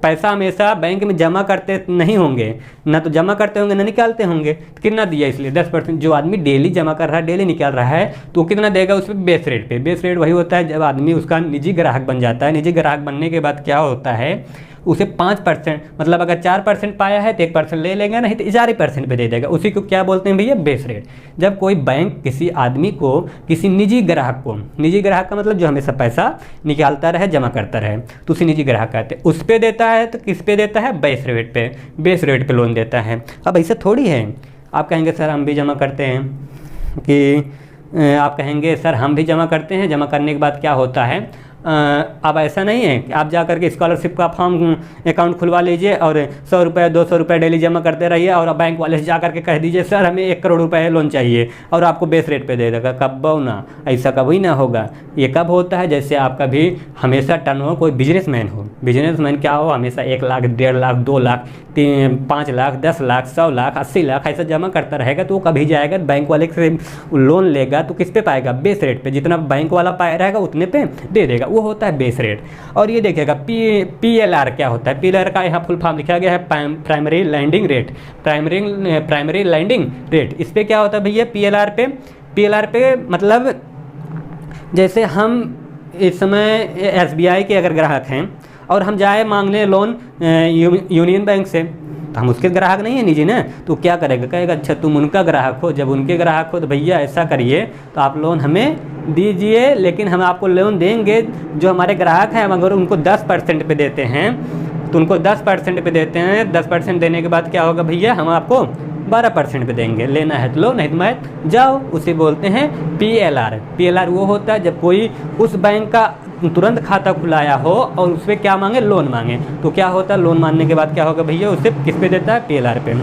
पैसा हमेशा बैंक में जमा करते नहीं होंगे, ना तो जमा करते होंगे ना निकालते होंगे। तो कितना दिया, इसलिए 10%। जो आदमी डेली जमा कर रहा है, डेली निकाल रहा है, तो वो कितना देगा उस पर, बेस रेट पे। बेस रेट वही होता है जब आदमी उसका निजी ग्राहक बन जाता है। निजी ग्राहक बनने के बाद क्या होता है, उसे 5%, मतलब अगर 4% पाया है तो 1% ले लेगा, नहीं तो 4% पे दे देगा। उसी को क्या बोलते हैं भैया, बेस रेट। जब कोई बैंक किसी आदमी को, किसी निजी ग्राहक को, निजी ग्राहक का मतलब जो हमेशा पैसा निकालता रहे, जमा करता रहे, तो उसी निजी ग्राहक कहते हैं, उस पे देता है। तो किस पे देता है, बेस रेट पे। बेस रेट पे लोन देता है। अब ऐसा थोड़ी है, आप कहेंगे सर हम भी जमा करते हैं, कि आप कहेंगे सर हम भी जमा करते हैं। जमा करने के बाद क्या होता है, अब ऐसा नहीं है कि आप जा करके स्कॉलरशिप का फॉर्म अकाउंट खुलवा लीजिए और 100 रुपये 200 रुपये डेली जमा करते रहिए और बैंक वाले से जा करके कह दीजिए सर हमें 1 करोड़ रुपये लोन चाहिए और आपको बेस रेट पे दे देगा। कब ना, ऐसा कभी ना होगा। ये कब होता है, जैसे आपका भी हमेशा टर्नओवर, कोई बिजनेसमैन हो, बिजनेसमैन क्या हो, हमेशा 1 लाख 1.5 लाख 2 लाख 5 लाख 10 लाख 100 लाख 80 लाख ऐसा जमा करता रहेगा, तो वो कभी जाएगा बैंक वाले से लोन लेगा तो किस पे पाएगा, बेस रेट पे। जितना बैंक वाला पाया रहेगा उतने पे दे देगा, वो होता है बेस रेट। और ये देखिएगा PLR क्या होता है। PLR का यहाँ फुल फॉर्म लिखा गया है primary landing rate, primary landing rate. इस पर क्या होता है भैया, PLR पे मतलब जैसे हम इस समय SBI के अगर ग्राहक हैं और हम जाए मांगने लोन यूनियन बैंक से, तो हम उसके ग्राहक नहीं है निजी ना, तो क्या करेगा, कहेगा अच्छा तुम उनका ग्राहक हो। जब उनके ग्राहक हो तो भैया ऐसा करिए तो आप लोन हमें दीजिए, लेकिन हम आपको लोन देंगे जो हमारे ग्राहक हैं, अगर उनको 10% पे देते हैं तो उनको 10% पे देते हैं। 10% देने के बाद क्या होगा भैया, हम आपको 12% पे देंगे। लेना है तो लो, नहीं तो मत जाओ। उसे बोलते हैं PLR वो होता है जब कोई उस बैंक का तुरंत खाता खुलाया हो और उस पर क्या मांगे, लोन मांगे, तो क्या होता है, लोन मांगने के बाद क्या होगा भैया, उसे किस पे देता है, PLR पे।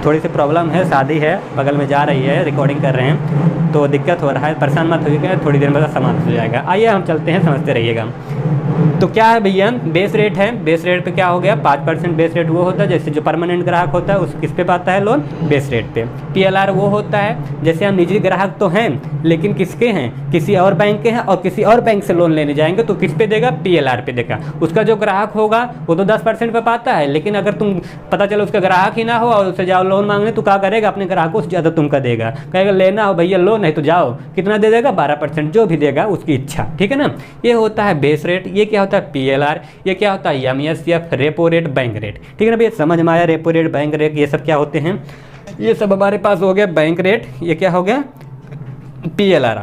थोड़ी सी प्रॉब्लम है, शादी है बगल में जा रही है, रिकॉर्डिंग कर रहे हैं तो दिक्कत हो रहा है, परेशान मत होइएगा, थोड़ी देर में समाप्त हो जाएगा। आइए हम चलते हैं, समझते रहिएगा। तो क्या है भैया, बेस रेट है। बेस रेट पे क्या हो गया, 5% बेस रेट वो होता है जैसे जो परमानेंट ग्राहक होता है उस किस पे पाता है लोन, बेस रेट पे। PLR वो होता है जैसे हम निजी ग्राहक तो हैं लेकिन किसके हैं, किसी और बैंक के हैं और किसी और बैंक से लोन लेने जाएंगे तो किस पे देगा, PLR पे देगा। उसका जो ग्राहक होगा वो तो 10% पे पाता है, लेकिन अगर तुम पता चलो उसका ग्राहक ही ना हो और उससे जाओ लोन मांगने तो क्या करेगा, अपने ग्राहकों से ज़्यादा तुमका देगा, कहेगा लेना हो भैया लोन है तो जाओ, कितना दे देगा, 12%, जो भी देगा उसकी इच्छा, ठीक है ना। ये होता है बेस रेट। ये क्या होता है, PLR। ये क्या होता है, MESF, repo rate, bank rate, ठीक है ना भैया, समझ में आया। रेपो रेट, बैंक रेट, ये सब क्या होते हैं, ये सब हमारे पास हो गया बैंक रेट। ये क्या हो गया, PLR।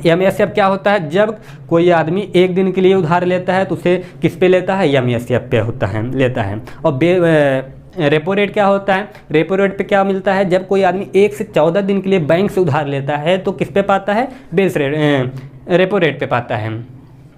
MESF क्या होता है, जब कोई आदमी 1 दिन के लिए उधार लेता है तो उसे किस पे लेता है, MESF पे होता है, लेता है। और रेपो रेट क्या होता है, रेपो रेट पे क्या मिलता है, जब कोई आदमी 1 से 14 दिन के लिए बैंक से उधार लेता है तो किस पे पाता है, बेस रेट, रेपो रेट पे पाता है,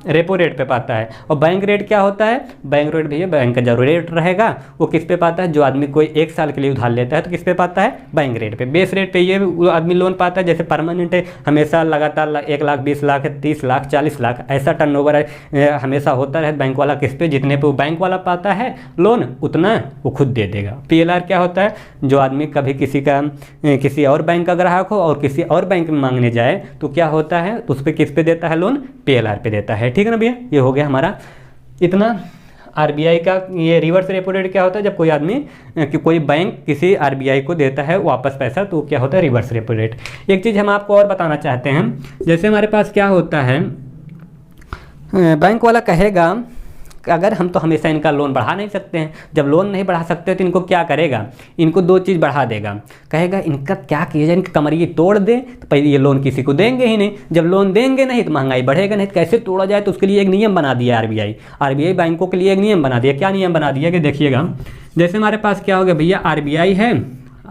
रेपो रेट पे पाता है। और बैंक रेट क्या होता है, बैंक रेट भैया बैंक का जो रेट रहेगा वो किस पे पाता है, जो आदमी कोई 1 साल के लिए उधार लेता है तो किस पे पाता है, बैंक रेट पे। बेस रेट पे ये आदमी लोन पाता है जैसे परमानेंट है, हमेशा लगातार 1 लाख 20 लाख 30 लाख 40 लाख ऐसा टर्नओवर हमेशा होता रहे बैंक वाला किस पे, जितने पे वो बैंक वाला पाता है लोन उतना वो खुद दे देगा। PLR क्या होता है, जो आदमी कभी किसी और बैंक का ग्राहक हो और किसी और बैंक में मांगने जाए तो क्या होता है, तो उस पर किस पे देता है लोन, PLR पे देता है, ठीक है ना भैया। ये हो गया हमारा इतना RBI का। ये रिवर्स रेपो रेट क्या होता है, जब कोई आदमी कि कोई बैंक किसी RBI को देता है वापस पैसा तो क्या होता है, रिवर्स रेपो रेट। एक चीज़ हम आपको और बताना चाहते हैं, जैसे हमारे पास क्या होता है, बैंक वाला कहेगा अगर हम तो हमेशा इनका लोन बढ़ा नहीं सकते हैं, जब लोन नहीं बढ़ा सकते तो इनको क्या करेगा, इनको 2 चीज़ बढ़ा देगा, कहेगा इनका क्या किया जाए, इनकी कमरिए तोड़ दे तो पहले ये लोन किसी को देंगे ही नहीं, जब लोन देंगे नहीं तो महंगाई बढ़ेगा नहीं, तो कैसे तोड़ा जाए, तो उसके लिए एक नियम बना दिया RBI बैंकों के लिए एक नियम बना दिया। क्या नियम बना दिया कि देखिएगा, जैसे हमारे पास क्या हो गया भैया, RBI है,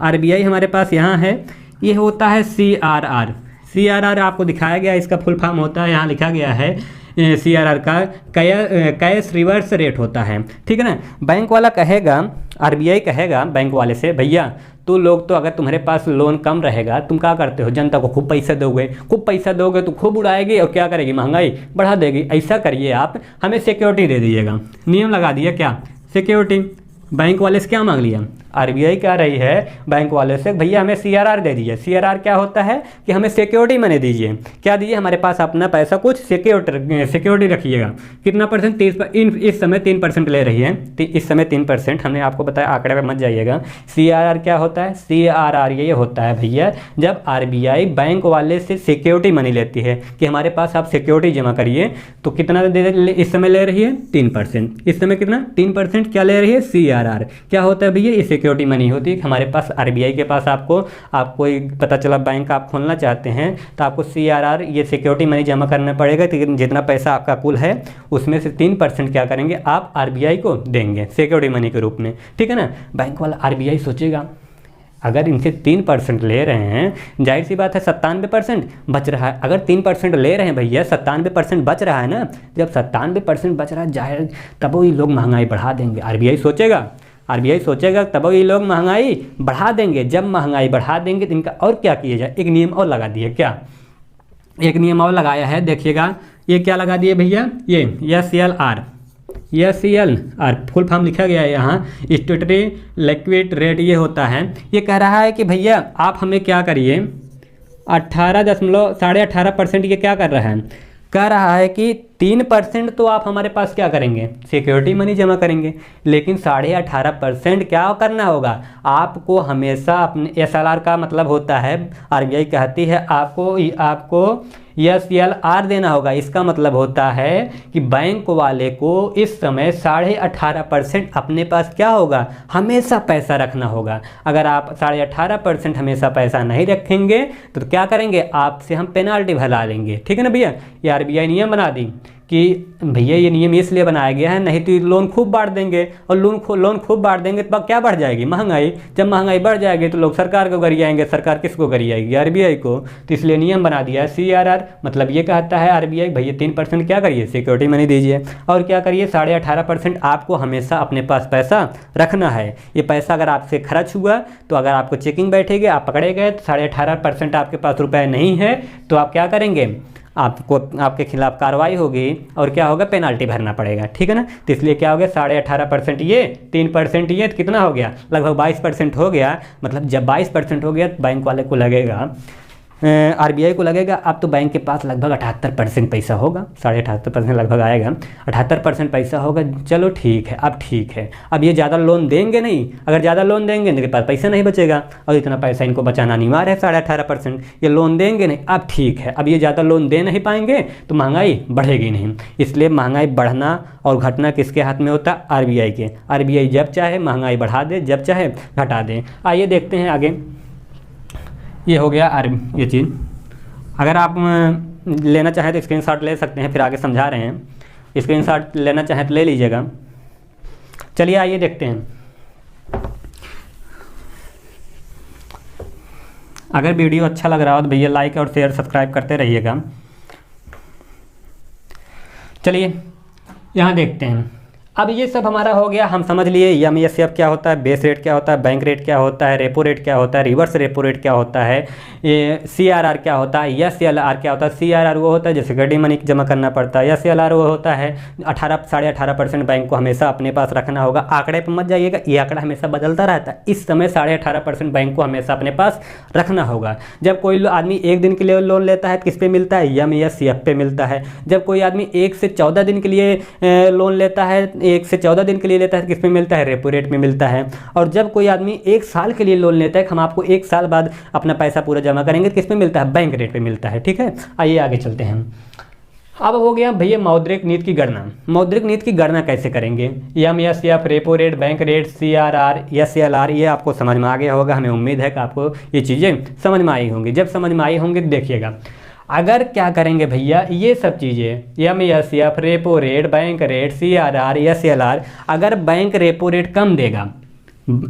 RBI हमारे पास यहाँ है, ये होता है CRR आपको दिखाया गया, इसका फुल फॉर्म होता है, यहाँ लिखा गया है CRR का कैश रिवर्स रेट होता है, ठीक है ना। बैंक वाला कहेगा, RBI कहेगा बैंक वाले से भैया तो लोग तो अगर तुम्हारे पास लोन कम रहेगा तुम क्या करते हो, जनता को खूब पैसा दोगे तो खूब उड़ाएगी और क्या करेगी, महंगाई बढ़ा देगी। ऐसा करिए आप हमें सिक्योरिटी दे दीजिएगा, नियम लगा दिया क्या, सिक्योरिटी। बैंक वाले से क्या मांग लिया, RBI कह रही है बैंक वाले से भैया हमें CRR दे दीजिए। CRR क्या होता है कि हमें सिक्योरिटी मनी दीजिए, क्या दीजिए, हमारे पास अपना पैसा कुछ सिक्योरिटी रखिएगा। कितना परसेंट, 30, इस समय 3% ले रही है, इस समय 3%, हमने आपको बताया, आंकड़े में मत जाइएगा। CRR क्या होता है, CRR ये होता है भैया जब RBI बैंक वाले से सिक्योरिटी मनी लेती है कि हमारे पास आप सिक्योरिटी जमा करिए, तो कितना इस समय ले रही है, 3%। इस समय कितना, 3% क्या ले रही है, CRR क्या होता है भैया, ये सिक्योरिटी मनी होती है। हमारे पास RBI के पास आपको पता चला बैंक आप खोलना चाहते हैं तो आपको CRR ये सिक्योरिटी मनी जमा करना पड़ेगा, जितना पैसा आपका कुल है उसमें से 3% क्या करेंगे आप RBI को देंगे सिक्योरिटी मनी के रूप में, ठीक है ना। बैंक वाला RBI सोचेगा अगर इनसे 3% ले रहे हैं, जाहिर सी बात है 97% बच रहा है। अगर 3% ले रहे हैं भैया, 97% बच रहा है ना। जब 97% बच रहा है, जाहिर तब ये लोग महंगाई बढ़ा देंगे। आरबीआई सोचेगा तब ये लोग महंगाई बढ़ा देंगे। जब महंगाई बढ़ा देंगे तो इनका और क्या किया जाए, एक नियम और लगा दिए। क्या एक नियम और लगाया है, देखिएगा। ये क्या लगा दिए भैया, ये SCLR फुल फॉर्म लिखा गया है यहाँ, स्टैट्यूटरी लिक्विडिटी रेट ये होता है। ये कह रहा है कि भैया आप हमें क्या करिए, 18.18% ये क्या कर रहा है, कह रहा है कि 3% तो आप हमारे पास क्या करेंगे, सिक्योरिटी मनी जमा करेंगे, लेकिन 18.5% क्या करना होगा आपको हमेशा अपने SLR का मतलब होता है, आरबीआई कहती है आपको SLR देना होगा। इसका मतलब होता है कि बैंक वाले को इस समय 18.5% अपने पास क्या होगा, हमेशा पैसा रखना होगा। अगर आप 18.5% हमेशा पैसा नहीं रखेंगे तो क्या करेंगे, आपसे हम पेनाल्टी भरा लेंगे। ठीक है ना भैया, ये आरबीआई नियम बना दी कि भैया ये नियम इसलिए बनाया गया है, नहीं तो लोन खूब बांट देंगे, और लोन खूब बांट देंगे तो क्या बढ़ जाएगी, महंगाई। जब महंगाई बढ़ जाएगी तो लोग सरकार को गरियाएंगे। सरकार किसको गरियाएगी, आरबीआई को। तो इसलिए नियम बना दिया है CRR। मतलब ये कहता है आरबीआई भैया 3% क्या करिए, सिक्योरिटी मनी दीजिए, और क्या करिए 18.5% आपको हमेशा अपने पास पैसा रखना है। ये पैसा अगर आपसे खर्च हुआ तो अगर आपको चेकिंग बैठेगी, आप पकड़े गए तो 18.5% आपके पास रुपए नहीं है तो आप क्या करेंगे, आपके खिलाफ कार्रवाई होगी और क्या होगा, पेनाल्टी भरना पड़ेगा। ठीक है ना। तो इसलिए क्या हो गया, 18.5% ये, 3% ये, तो कितना हो गया, लगभग 22% हो गया। मतलब जब 22% हो गया तो बैंक वाले को लगेगा, आरबीआई को लगेगा अब तो बैंक के पास लगभग 78% पैसा होगा, 78.5% लगभग आएगा, 78% पैसा होगा। चलो ठीक है, अब ठीक है, अब ये ज़्यादा लोन देंगे नहीं। अगर ज़्यादा लोन देंगे इनके पास पैसा नहीं बचेगा, और इतना पैसा इनको बचाना अनिवार्य है, 18.5%। ये लोन देंगे नहीं, अब ठीक है, अब ये ज़्यादा लोन दे नहीं पाएंगे तो महंगाई बढ़ेगी नहीं। इसलिए महंगाई बढ़ना और घटना किसके हाथ में होता है, आरबीआई के। आरबीआई जब चाहे महंगाई बढ़ा दे, जब चाहे घटा दे। आइए देखते हैं आगे। ये हो गया ये चीज़। अगर आप लेना चाहें तो स्क्रीनशॉट ले सकते हैं, फिर आगे समझा रहे हैं। स्क्रीनशॉट लेना चाहें तो ले लीजिएगा। चलिए आइए देखते हैं। अगर वीडियो अच्छा लग रहा हो तो भैया लाइक और शेयर सब्सक्राइब करते रहिएगा। चलिए यहाँ देखते हैं। अब ये सब हमारा हो गया, हम समझ लिए MSF क्या होता है, बेस रेट क्या होता है, बैंक रेट क्या होता है, रेपो रेट क्या होता है, रिवर्स रेपो रेट क्या होता है, ये CRR क्या होता है, SLR क्या होता है। CRR वो होता है जो सिक्योरिटी मनी जमा करना पड़ता है, SLR वो होता है 18.5% बैंक को हमेशा अपने पास रखना होगा। आंकड़े पर मत जाइएगा, ये आंकड़ा हमेशा बदलता रहता है। इस समय 18.5% बैंक को हमेशा अपने पास रखना होगा। जब कोई आदमी 1 दिन के लिए लोन लेता है किस पे मिलता है, MSF पे मिलता है। जब कोई आदमी 1 से 14 दिन के लिए लोन लेता है, 1 से 14 दिन के लिए लेता है, किस में मिलता है, रेपो रेट में मिलता है। और जब कोई आदमी 1 साल के लिए लोन लेता है, हम आपको 1 साल बाद अपना पैसा पूरा जमा करेंगे, किस में मिलता है, बैंक रेट पे मिलता है। ठीक है, आइए आगे चलते हैं। अब हो गया भैया मौद्रिक नीति की गणना। मौद्रिक नीति की गणना कैसे करेंगे, MSF, repo rate, bank rate, CRR, SLR, ये आपको समझ में आ गया होगा। हमें उम्मीद है कि आपको ये चीज़ें समझ में आई होंगी। जब समझ में आई होंगी तो देखिएगा, अगर क्या करेंगे भैया, ये सब चीज़ें MSF, repo rate, bank rate, CRR, SLR, अगर बैंक रेपो रेट कम देगा,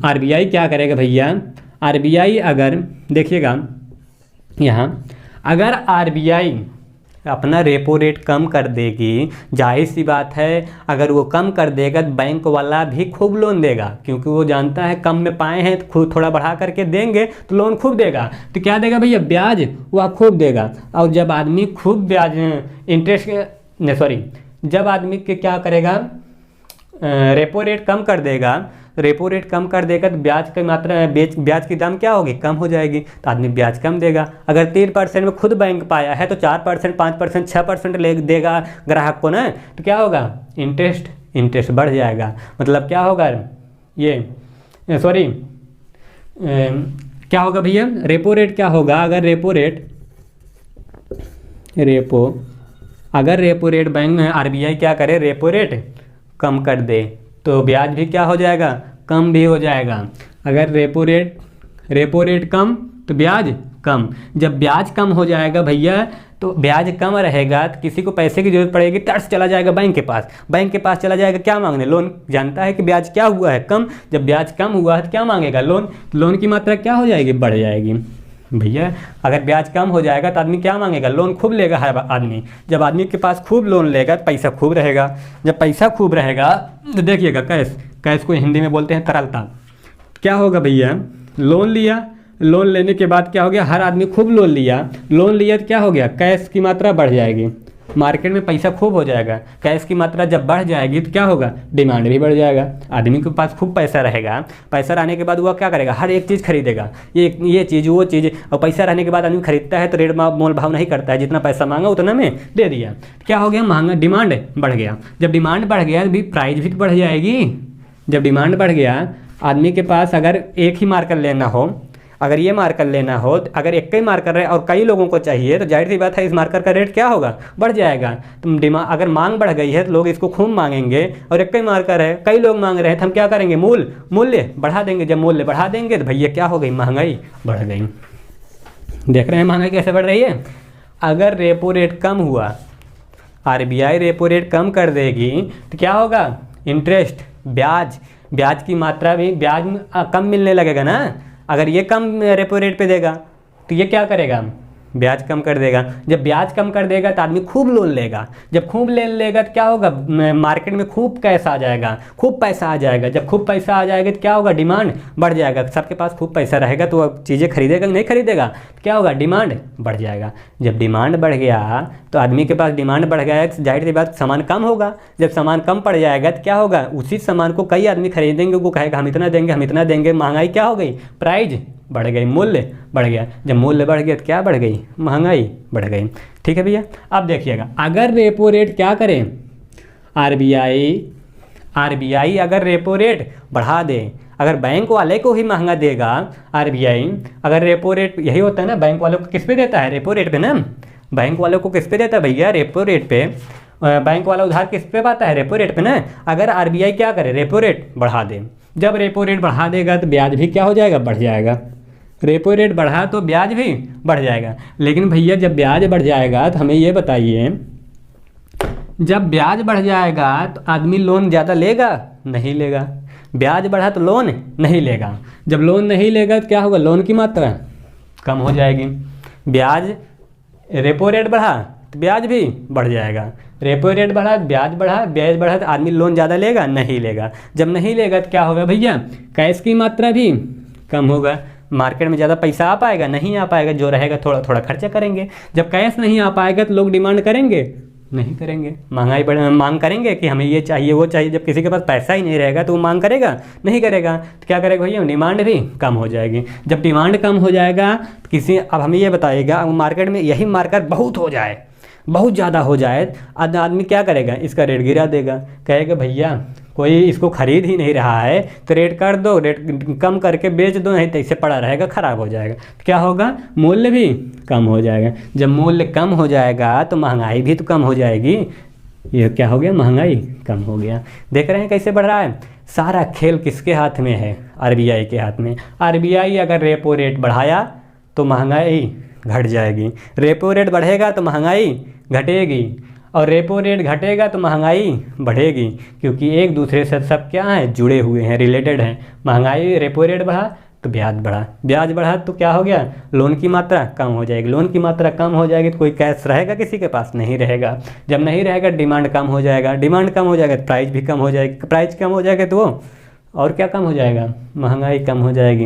आरबीआई क्या करेगा भैया, आरबीआई अगर देखिएगा यहाँ, अगर आरबीआई अपना रेपो रेट कम कर देगी, जाहिर सी बात है अगर वो कम कर देगा तो बैंक वाला भी खूब लोन देगा, क्योंकि वो जानता है कम में पाए हैं तो खुद थोड़ा बढ़ा करके देंगे तो लोन खूब देगा। तो क्या देगा भैया, ब्याज वह खूब देगा। और जब आदमी खूब ब्याज जब आदमी के क्या करेगा, रेपो रेट कम कर देगा, रेपो रेट कम कर देगा तो ब्याज की मात्रा, ब्याज की दाम क्या होगी, कम हो जाएगी, तो आदमी ब्याज कम देगा। अगर 3% में खुद बैंक पाया है तो 4%, 5%, 6% ले देगा ग्राहक को ना, तो क्या होगा, इंटरेस्ट बढ़ जाएगा। मतलब क्या होगा, क्या होगा भैया, रेपो रेट क्या होगा, अगर रेपो रेट बैंक में आरबीआई क्या करे, रेपो रेट कम कर दे तो ब्याज भी क्या हो जाएगा, कम भी हो जाएगा। अगर रेपो रेट कम तो ब्याज कम। जब ब्याज कम हो जाएगा भैया तो ब्याज कम रहेगा तो किसी को पैसे की जरूरत पड़ेगी, तर्स चला जाएगा बैंक के पास चला जाएगा क्या मांगने, लोन। जानता है कि ब्याज क्या हुआ है, कम। जब ब्याज कम हुआ है तो क्या मांगेगा, लोन की मात्रा क्या हो जाएगी, बढ़ जाएगी। भैया अगर ब्याज कम हो जाएगा तो आदमी क्या मांगेगा, लोन खूब लेगा हर आदमी। जब आदमी के पास खूब लोन लेगा तो पैसा खूब रहेगा। जब पैसा खूब रहेगा तो देखिएगा कैश को हिंदी में बोलते हैं तरलता। क्या होगा भैया, लोन लिया, लोन लेने के बाद क्या हो गया, हर आदमी खूब लोन लिया तो क्या हो गया, कैश की मात्रा बढ़ जाएगी, मार्केट में पैसा खूब हो जाएगा। कैश की मात्रा जब बढ़ जाएगी तो क्या होगा, डिमांड भी बढ़ जाएगा। आदमी के पास खूब पैसा रहेगा, पैसा रहने के बाद वह क्या करेगा, हर एक चीज़ खरीदेगा, ये चीज़ वो चीज़। और पैसा रहने के बाद आदमी खरीदता है तो रेट मोल भाव नहीं करता है, जितना पैसा मांगा उतना में दे दिया। क्या हो गया, महंगा, डिमांड बढ़ गया। जब डिमांड बढ़ गया भी प्राइस भी बढ़ जाएगी। जब डिमांड बढ़ गया, आदमी के पास अगर एक ही मार्कर लेना हो, अगर ये मार्कर लेना हो, अगर एक ही मार्कर है और कई लोगों को चाहिए तो जाहिर सी बात है इस मार्कर का रेट क्या होगा, बढ़ जाएगा। तो डिमांड, अगर मांग बढ़ गई है तो लोग इसको खूब मांगेंगे, और एक ही मार्कर है कई लोग मांग रहे हैं तो हम क्या करेंगे, मूल्य बढ़ा देंगे। जब मूल्य बढ़ा देंगे तो भैया क्या हो गई, महंगाई बढ़ गई। देख रहे हैं महंगाई कैसे बढ़ रही है। अगर रेपो रेट कम हुआ, RBI रेपो रेट कम कर देगी तो क्या होगा, इंटरेस्ट, ब्याज की मात्रा भी, ब्याज कम मिलने लगेगा ना। अगर ये कम रेपो रेट पे देगा तो ये क्या करेगा, ब्याज कम कर देगा। जब ब्याज कम कर देगा तो आदमी खूब लोन लेगा। जब खूब लोन लेगा तो क्या होगा, मार्केट में खूब कैश आ जाएगा, खूब पैसा आ जाएगा। जब खूब पैसा आ जाएगा तो क्या होगा, डिमांड बढ़ जाएगा। सबके पास खूब पैसा रहेगा तो वह चीज़ें खरीदेगा, नहीं खरीदेगा तो क्या होगा, डिमांड बढ़ जाएगा। जब डिमांड बढ़ गया तो आदमी के पास डिमांड बढ़ गया, जाहिर सी बात सामान कम होगा। जब सामान कम पड़ जाएगा तो क्या होगा, उसी सामान को कई आदमी खरीदेंगे, वो कहेगा हम इतना देंगे, महंगाई क्या हो गई, प्राइस बढ़ गई, मूल्य बढ़ गया। जब मूल्य बढ़ गया तो क्या बढ़ गई, महंगाई बढ़ गई। ठीक है भैया, अब देखिएगा, अगर रेपो रेट क्या करें, RBI अगर रेपो रेट बढ़ा दे, अगर बैंक वाले को ही महंगा देगा RBI, अगर रेपो रेट, यही होता है ना, बैंक वालों को किस पे देता है, रेपो रेट पे ना। बैंक वालों को किस पे देता है भैया, रेपो रेट पे। बैंक वाला उधार किस पे पाता है, रेपो रेट पे ना। अगर RBI क्या करे, रेपो रेट बढ़ा दे। जब रेपो रेट बढ़ा देगा तो ब्याज भी क्या हो जाएगा, बढ़ जाएगा। रेपो रेट बढ़ा तो ब्याज भी बढ़ जाएगा। लेकिन भैया जब ब्याज बढ़ जाएगा तो हमें ये बताइए, जब ब्याज बढ़ जाएगा तो आदमी लोन ज़्यादा लेगा, नहीं लेगा। ब्याज बढ़ा तो लोन नहीं लेगा। जब लोन नहीं लेगा तो क्या होगा, लोन की मात्रा कम हो जाएगी। ब्याज, रेपो रेट बढ़ा तो ब्याज भी बढ़ जाएगा। रेपो रेट बढ़ा, ब्याज बढ़ा तो आदमी लोन ज़्यादा लेगा, नहीं लेगा। जब नहीं लेगा तो क्या होगा भैया, कैश की मात्रा भी कम होगा। मार्केट में ज़्यादा पैसा आ पाएगा, नहीं आ पाएगा। जो रहेगा थोड़ा थोड़ा खर्चा करेंगे। जब कैश नहीं आ पाएगा तो लोग डिमांड करेंगे, नहीं करेंगे। मांग करेंगे कि हमें ये चाहिए वो चाहिए। जब किसी के पास पैसा ही नहीं रहेगा तो वो मांग करेगा, नहीं करेगा तो क्या करेगा भैया, डिमांड भी कम हो जाएगी। जब डिमांड कम हो जाएगा तो अब हमें ये बताइएगा, मार्केट में यही मार्केट बहुत हो जाए, बहुत ज़्यादा हो जाए, आदमी क्या करेगा, इसका रेट गिरा देगा। कहेगा भैया कोई इसको खरीद ही नहीं रहा है तो रेट कर दो, रेट कम करके बेच दो, नहीं तो इसे पड़ा रहेगा, ख़राब हो जाएगा। तो क्या होगा, मूल्य भी कम हो जाएगा। जब मूल्य कम हो जाएगा तो महंगाई भी तो कम हो जाएगी। ये क्या हो गया, महंगाई कम हो गया। देख रहे हैं कैसे बढ़ रहा है। सारा खेल किसके हाथ में है, RBI के हाथ में। RBI अगर रेपो रेट बढ़ाया तो महंगाई घट जाएगी, रेपो रेट बढ़ेगा तो महंगाई घटेगी, और रेपो रेट घटेगा तो महंगाई बढ़ेगी। क्योंकि एक दूसरे से सब क्या है, जुड़े हुए हैं, रिलेटेड हैं। महंगाई, रेपो रेट बढ़ा तो ब्याज बढ़ा तो क्या हो गया, लोन की मात्रा कम हो जाएगी। लोन की मात्रा कम हो जाएगी तो कोई कैश रहेगा किसी के पास, नहीं रहेगा। जब नहीं रहेगा डिमांड कम हो जाएगा, डिमांड कम हो जाएगा तो प्राइस भी कम हो जाएगी। प्राइस कम हो जाएगा तो वो और क्या कम हो जाएगा, महंगाई कम हो जाएगी।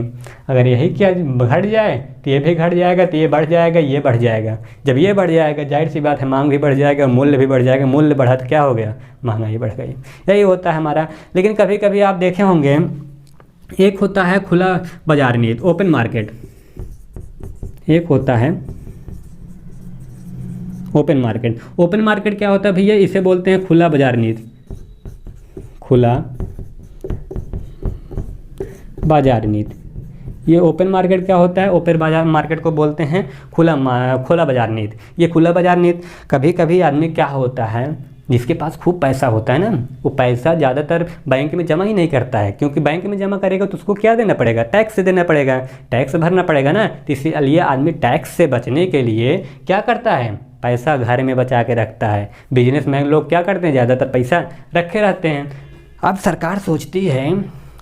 अगर यही क्या घट जाए तो ये भी घट जाएगा, तो ये बढ़ जाएगा, ये बढ़ जाएगा। जब ये बढ़ जाएगा जाहिर सी बात है मांग भी बढ़ जाएगा, मूल्य भी बढ़ जाएगा। मूल्य बढ़ा तो क्या हो गया, महंगाई बढ़ गई। यही होता है हमारा। लेकिन कभी कभी आप देखे होंगे, एक होता है खुला बाजार नीति, ओपन मार्केट। एक होता है ओपन मार्केट। ओपन मार्केट क्या होता है भैया, इसे बोलते हैं खुला बाजार नीति, खुला बाजार नीति। ये ओपन मार्केट क्या होता है, ओपन बाजार मार्केट को बोलते हैं खुला बाजार नीति। ये खुला बाजार नीति, कभी कभी आदमी क्या होता है, जिसके पास खूब पैसा होता है ना, वो पैसा ज़्यादातर बैंक में जमा ही नहीं करता है। क्योंकि बैंक में जमा करेगा तो उसको क्या देना पड़ेगा, टैक्स देना पड़ेगा, टैक्स भरना पड़ेगा ना। तो इसलिए आदमी टैक्स से बचने के लिए क्या करता है, पैसा घर में बचा के रखता है। बिजनेसमैन लोग क्या करते हैं, ज़्यादातर पैसा रखे रहते हैं। अब सरकार सोचती है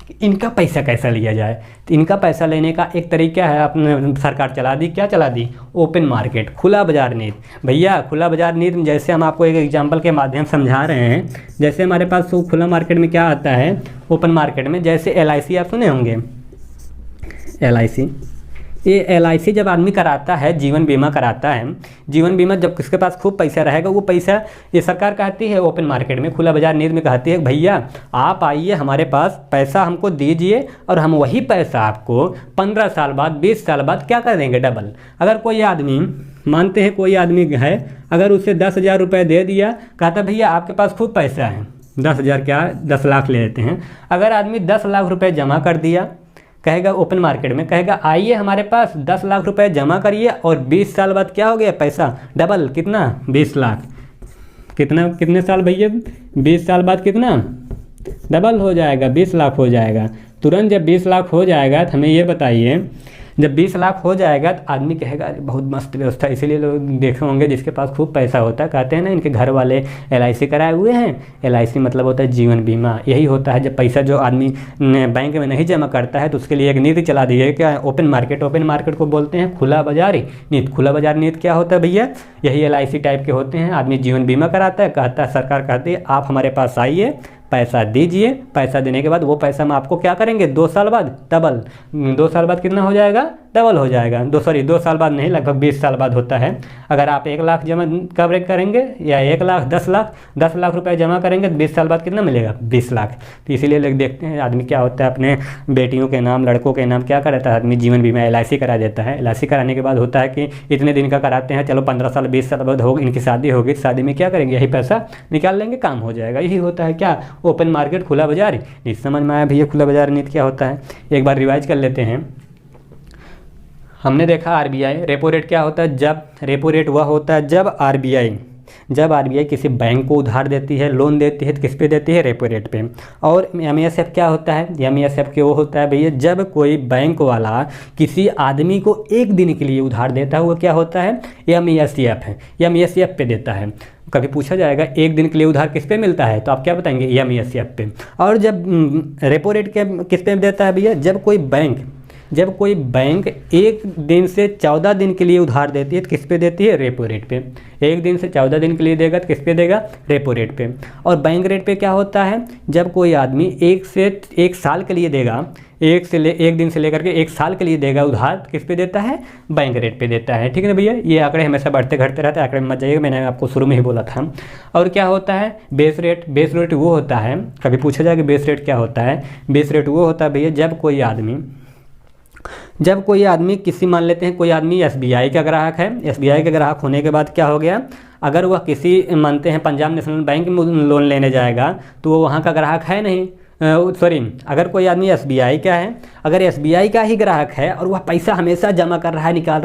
कि इनका पैसा कैसा लिया जाए, तो इनका पैसा लेने का एक तरीका है, अपने सरकार चला दी, क्या चला दी, ओपन मार्केट, खुला बाजार नीति। भैया खुला बाजार नीति जैसे हम आपको एक एग्जांपल के माध्यम समझा रहे हैं, जैसे हमारे पास तो खुला मार्केट में क्या आता है, ओपन मार्केट में जैसे LIC आप सुने होंगे, LIC, ये LIC जब आदमी कराता है, जीवन बीमा कराता है, जीवन बीमा जब किसके पास खूब पैसा रहेगा, वो पैसा ये सरकार कहती है ओपन मार्केट में, खुला बाजार नीति में कहती है भैया आप आइए हमारे पास, पैसा हमको दीजिए और हम वही पैसा आपको 15 साल बाद 20 साल बाद क्या कर देंगे, डबल। अगर कोई आदमी, मानते हैं कोई आदमी है, अगर उसे 10,000 रुपये दे दिया, कहता भैया आपके पास खूब पैसा है, 10,000 क्या 10 लाख ले लेते हैं, अगर आदमी 10 लाख रुपये जमा कर दिया, कहेगा ओपन मार्केट में, कहेगा आइए हमारे पास 10 लाख रुपए जमा करिए और 20 साल बाद क्या हो गया, पैसा डबल, कितना 20 लाख, कितना, कितने साल भैया, 20 साल बाद कितना डबल हो जाएगा, 20 लाख हो जाएगा। तुरंत जब 20 लाख हो जाएगा तो हमें ये बताइए, जब 20 लाख हो जाएगा तो आदमी कहेगा अरे बहुत मस्त व्यवस्था, इसीलिए लोग देखे होंगे जिसके पास खूब पैसा होता है, कहते हैं ना इनके घर वाले LIC कराए हुए हैं। LIC मतलब होता है जीवन बीमा। यही होता है जब पैसा जो आदमी बैंक में नहीं जमा करता है तो उसके लिए एक नीति चला दी है, क्या, ओपन मार्केट। ओपन मार्केट को बोलते हैं खुला बाजार नीति। खुला बाजार नीति क्या होता है भैया, यही LIC टाइप के होते हैं। आदमी जीवन बीमा कराता है, कहता है, सरकार कहती है आप हमारे पास आइए, पैसा दीजिए, पैसा देने के बाद वो पैसा हम आपको क्या करेंगे, 2 साल बाद डबल, 2 साल बाद कितना हो जाएगा, डबल हो जाएगा। 2 साल बाद नहीं, लगभग 20 साल बाद होता है। अगर आप 1 लाख जमा कवरेज करेंगे या 1 लाख 10 लाख रुपए जमा करेंगे तो 20 साल बाद कितना मिलेगा, 20 लाख। तो इसीलिए लोग देखते हैं आदमी क्या होता है, अपने बेटियों के नाम, लड़कों के नाम क्या कराता है आदमी, जीवन बीमा LIC करा देता है। LIC कराने के बाद होता है कि इतने दिन का कराते हैं, चलो 15 साल 20 साल बाद होगी, इनकी शादी होगी, शादी में क्या करेंगे, यही पैसा निकाल लेंगे, काम हो जाएगा। यही होता है क्या, ओपन मार्केट, खुला बाजार नीति। समझ में आया भैया खुला बाजार नीति क्या होता है। एक बार रिवाइज कर लेते हैं। हमने देखा RBI रेपो रेट क्या होता है, जब रेपो रेट वह होता है जब RBI किसी बैंक को उधार देती है, लोन देती है, तो किस पे देती है, रेपो रेट पे। और MESF क्या होता है, MESF के वो होता है भैया जब कोई बैंक वाला किसी आदमी को 1 दिन के लिए उधार देता है, वो क्या होता है, MESF है, MESF पे देता है। कभी पूछा जाएगा 1 दिन के लिए उधार किस पे मिलता है, तो आप क्या बताएंगे, MESF पे। और जब रेपो रेट के किस पे देता है भैया, जब कोई बैंक 1 दिन से 14 दिन के लिए उधार देती है तो किस पे देती है, रेपो रेट पे। 1 दिन से 14 दिन के लिए देगा तो किस पे देगा, रेपो रेट पे। और बैंक रेट पे क्या होता है, जब कोई आदमी 1 साल के लिए देगा, 1 दिन से लेकर के 1 साल के लिए देगा उधार, तो किस पे देता है, बैंक रेट पे देता है। ठीक है ना भैया, ये आंकड़े हमेशा बढ़ते घटते रहते हैं, आंकड़े में मत जाइएगा, मैंने आपको शुरू में ही बोला था। और क्या होता है, बेस रेट वो होता है, कभी पूछा जाएगा बेस रेट क्या होता है, बेस रेट वो होता है भैया जब कोई आदमी किसी, मान लेते हैं कोई आदमी SBI का ग्राहक है, SBI का ग्राहक होने के बाद क्या हो गया, अगर वह किसी, मानते हैं पंजाब नेशनल बैंक में लोन लेने जाएगा तो वो वहाँ का ग्राहक है नहीं, अगर कोई आदमी SBI का है, अगर SBI का ही ग्राहक है और वह पैसा हमेशा जमा कर रहा है, निकाल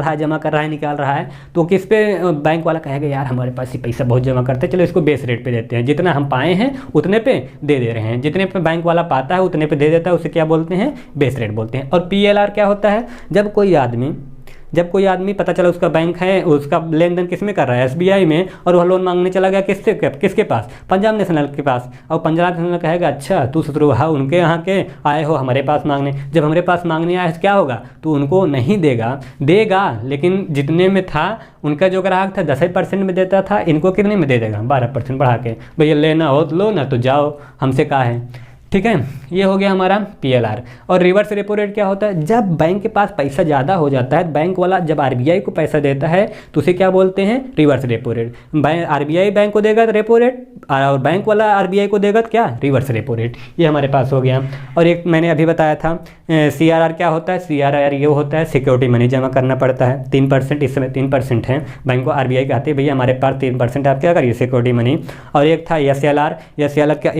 रहा है, तो किस पे बैंक वाला कहेगा यार हमारे पास ये पैसा बहुत जमा करते हैं, चलो इसको बेस रेट पे देते हैं, जितना हम पाए हैं उतने पे दे रहे हैं, जितने पे बैंक वाला पाता है उतने पे दे देता है, उसे क्या बोलते हैं, बेस रेट बोलते हैं। और PLR क्या होता है, जब कोई आदमी पता चला उसका बैंक है, उसका लेन देन किस में कर रहा है, SBI में, और वह लोन मांगने चला गया किसके पास, पंजाब नेशनल के पास। और पंजाब नेशनल कहेगा अच्छा तू शत्रुहा उनके यहाँ के आए हो हमारे पास मांगने, जब हमारे पास मांगने आए तो क्या होगा, तो उनको नहीं देगा, लेकिन जितने में था उनका जो ग्राहक था 10% में देता था, इनको कितने में दे देगा, 12% बढ़ा के, भैया लेना हो तो लो, ना तो जाओ, हमसे कहा है। ठीक है, ये हो गया हमारा PLR। और रिवर्स रेपो रेट क्या होता है, जब बैंक के पास पैसा ज़्यादा हो जाता है, बैंक वाला जब RBI को पैसा देता है तो उसे क्या बोलते हैं, reverse repo rate. RBI bank को देगा तो रेपो रेट, और बैंक वाला RBI को देगा तो क्या, रिवर्स रेपो रेट। ये हमारे पास हो गया। और एक मैंने अभी बताया था CRR क्या होता है, CRR ये होता है सिक्योरिटी मनी जमा करना पड़ता है, 3%, इस समय 3% है, बैंक को RBI कहते हैं भैया हमारे पास 3%, आप क्या करिए, सिक्योरिटी मनी। और एक था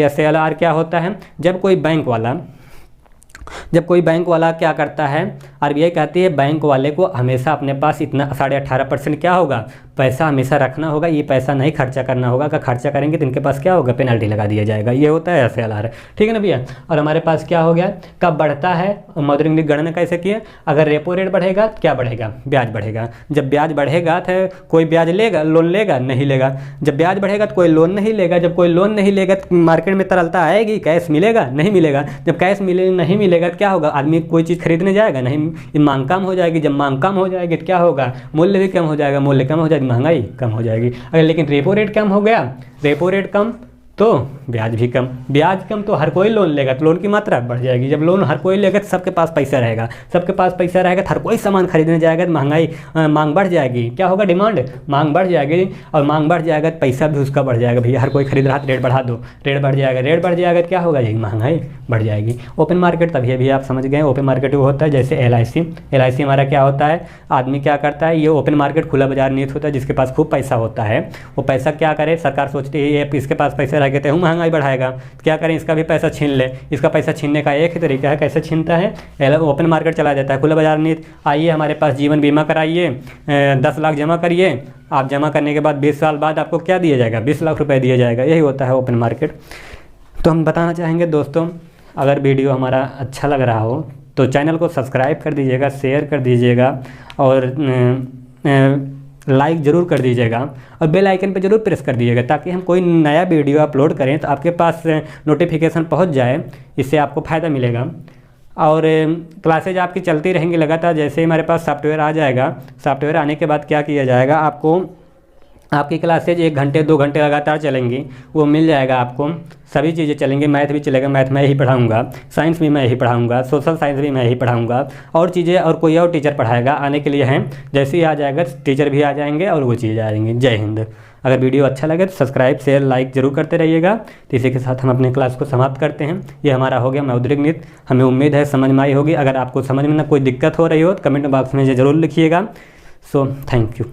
SLR क्या होता है, जब कोई बैंक वाला क्या करता है, RBI कहती है बैंक वाले को हमेशा अपने पास इतना 18.5% क्या होगा, पैसा हमेशा रखना होगा, ये पैसा नहीं खर्चा करना होगा। अगर खर्चा करेंगे तो इनके पास क्या होगा, पेनल्टी लगा दिया जाएगा। ये होता है SLR, ठीक है ना भैया। और हमारे पास क्या हो गया, कब बढ़ता है, मौद्रिक नीति गणना कैसे किए, अगर रेपो रेट बढ़ेगा तो क्या बढ़ेगा, ब्याज बढ़ेगा। जब ब्याज बढ़ेगा तो कोई ब्याज लेगा, लोन लेगा, नहीं लेगा। जब ब्याज बढ़ेगा तो कोई लोन नहीं लेगा। जब कोई लोन नहीं लेगा तो मार्केट में तरलता आएगी, कैश मिलेगा, नहीं मिलेगा। जब कैश नहीं मिलेगा तो क्या होगा, आदमी कोई चीज़ खरीदने जाएगा नहीं, मांग कम हो जाएगी। जब मांग कम हो जाएगी तो क्या होगा, मूल्य भी कम हो जाएगा, मूल्य कम हो जाएगी, महंगाई कम हो जाएगी। अगर लेकिन रेपो रेट कम हो गया, रेपो रेट कम तो ब्याज भी कम, ब्याज कम तो हर कोई लोन लेगा तो लोन की मात्रा बढ़ जाएगी। जब लोन हर कोई लेगा तो सबके पास पैसा रहेगा, सबके पास पैसा रहेगा तो हर कोई सामान खरीदने जाएगा तो महंगाई मांग बढ़ जाएगी। क्या होगा, डिमांड, मांग बढ़ जाएगी। और मांग बढ़ जाएगा तो पैसा भी उसका बढ़ जाएगा। भैया हर कोई खरीद रहा है, रेट बढ़ा दो, रेट बढ़ जाएगा, रेट बढ़ जाएगा तो क्या होगा, यही महंगाई बढ़ जाएगी। ओपन मार्केट तभी अभी आप समझ गए, ओपन मार्केट वो होता है जैसे LIC हमारा क्या होता है, आदमी क्या करता है, ये ओपन मार्केट खुला बाजार नीति होता है। जिसके पास खूब पैसा होता है वो पैसा क्या करे, सरकार सोचती है ये इसके पास पैसे रह गए तो महंगाई बढ़ाएगा, क्या करें, इसका भी पैसा छीन ले। इसका पैसा छीनने का एक ही तरीका है, कैसे छीनता है, ओपन मार्केट चला जाता है, खुला बाजार नीति। आइए हमारे पास जीवन बीमा कराइए, 10 लाख जमा करिए, आप जमा करने के बाद 20 साल बाद आपको क्या दिया जाएगा, 20 लाख रुपए दिया जाएगा। यही होता है ओपन मार्केट। तो हम बताना चाहेंगे दोस्तों, अगर वीडियो हमारा अच्छा लग रहा हो तो चैनल को सब्सक्राइब कर दीजिएगा, शेयर कर दीजिएगा और लाइक ज़रूर कर दीजिएगा और बेल आइकन पर ज़रूर प्रेस कर दीजिएगा, ताकि हम कोई नया वीडियो अपलोड करें तो आपके पास नोटिफिकेशन पहुंच जाए। इससे आपको फ़ायदा मिलेगा। और क्लासेज आपकी चलती रहेंगी लगातार। जैसे ही हमारे पास सॉफ्टवेयर आ जाएगा, सॉफ्टवेयर आने के बाद क्या किया जाएगा, आपकी क्लासेज 1 घंटे 2 घंटे लगातार चलेंगी, वो मिल जाएगा आपको। सभी चीज़ें चलेंगी, मैथ भी चलेगा, मैथ मैं ही पढ़ाऊंगा, साइंस भी मैं ही पढ़ाऊंगा, सोशल साइंस भी मैं ही पढ़ाऊंगा, और चीज़ें और कोई और टीचर पढ़ाएगा, आने के लिए हैं। जैसे ही आ जाएगा टीचर भी आ जाएंगे और वो चीज़ें आ जाएंगी। जय हिंद। अगर वीडियो अच्छा लगे तो सब्सक्राइब शेयर लाइक ज़रूर करते रहिएगा। तो इसी के साथ हम अपने क्लास को समाप्त करते हैं। ये हमारा हो गया मौद्रिक नीति। हमें उम्मीद है समझ में आई होगी। अगर आपको समझ में ना कोई दिक्कत हो रही हो तो कमेंट बॉक्स में ज़रूर लिखिएगा। So thank you.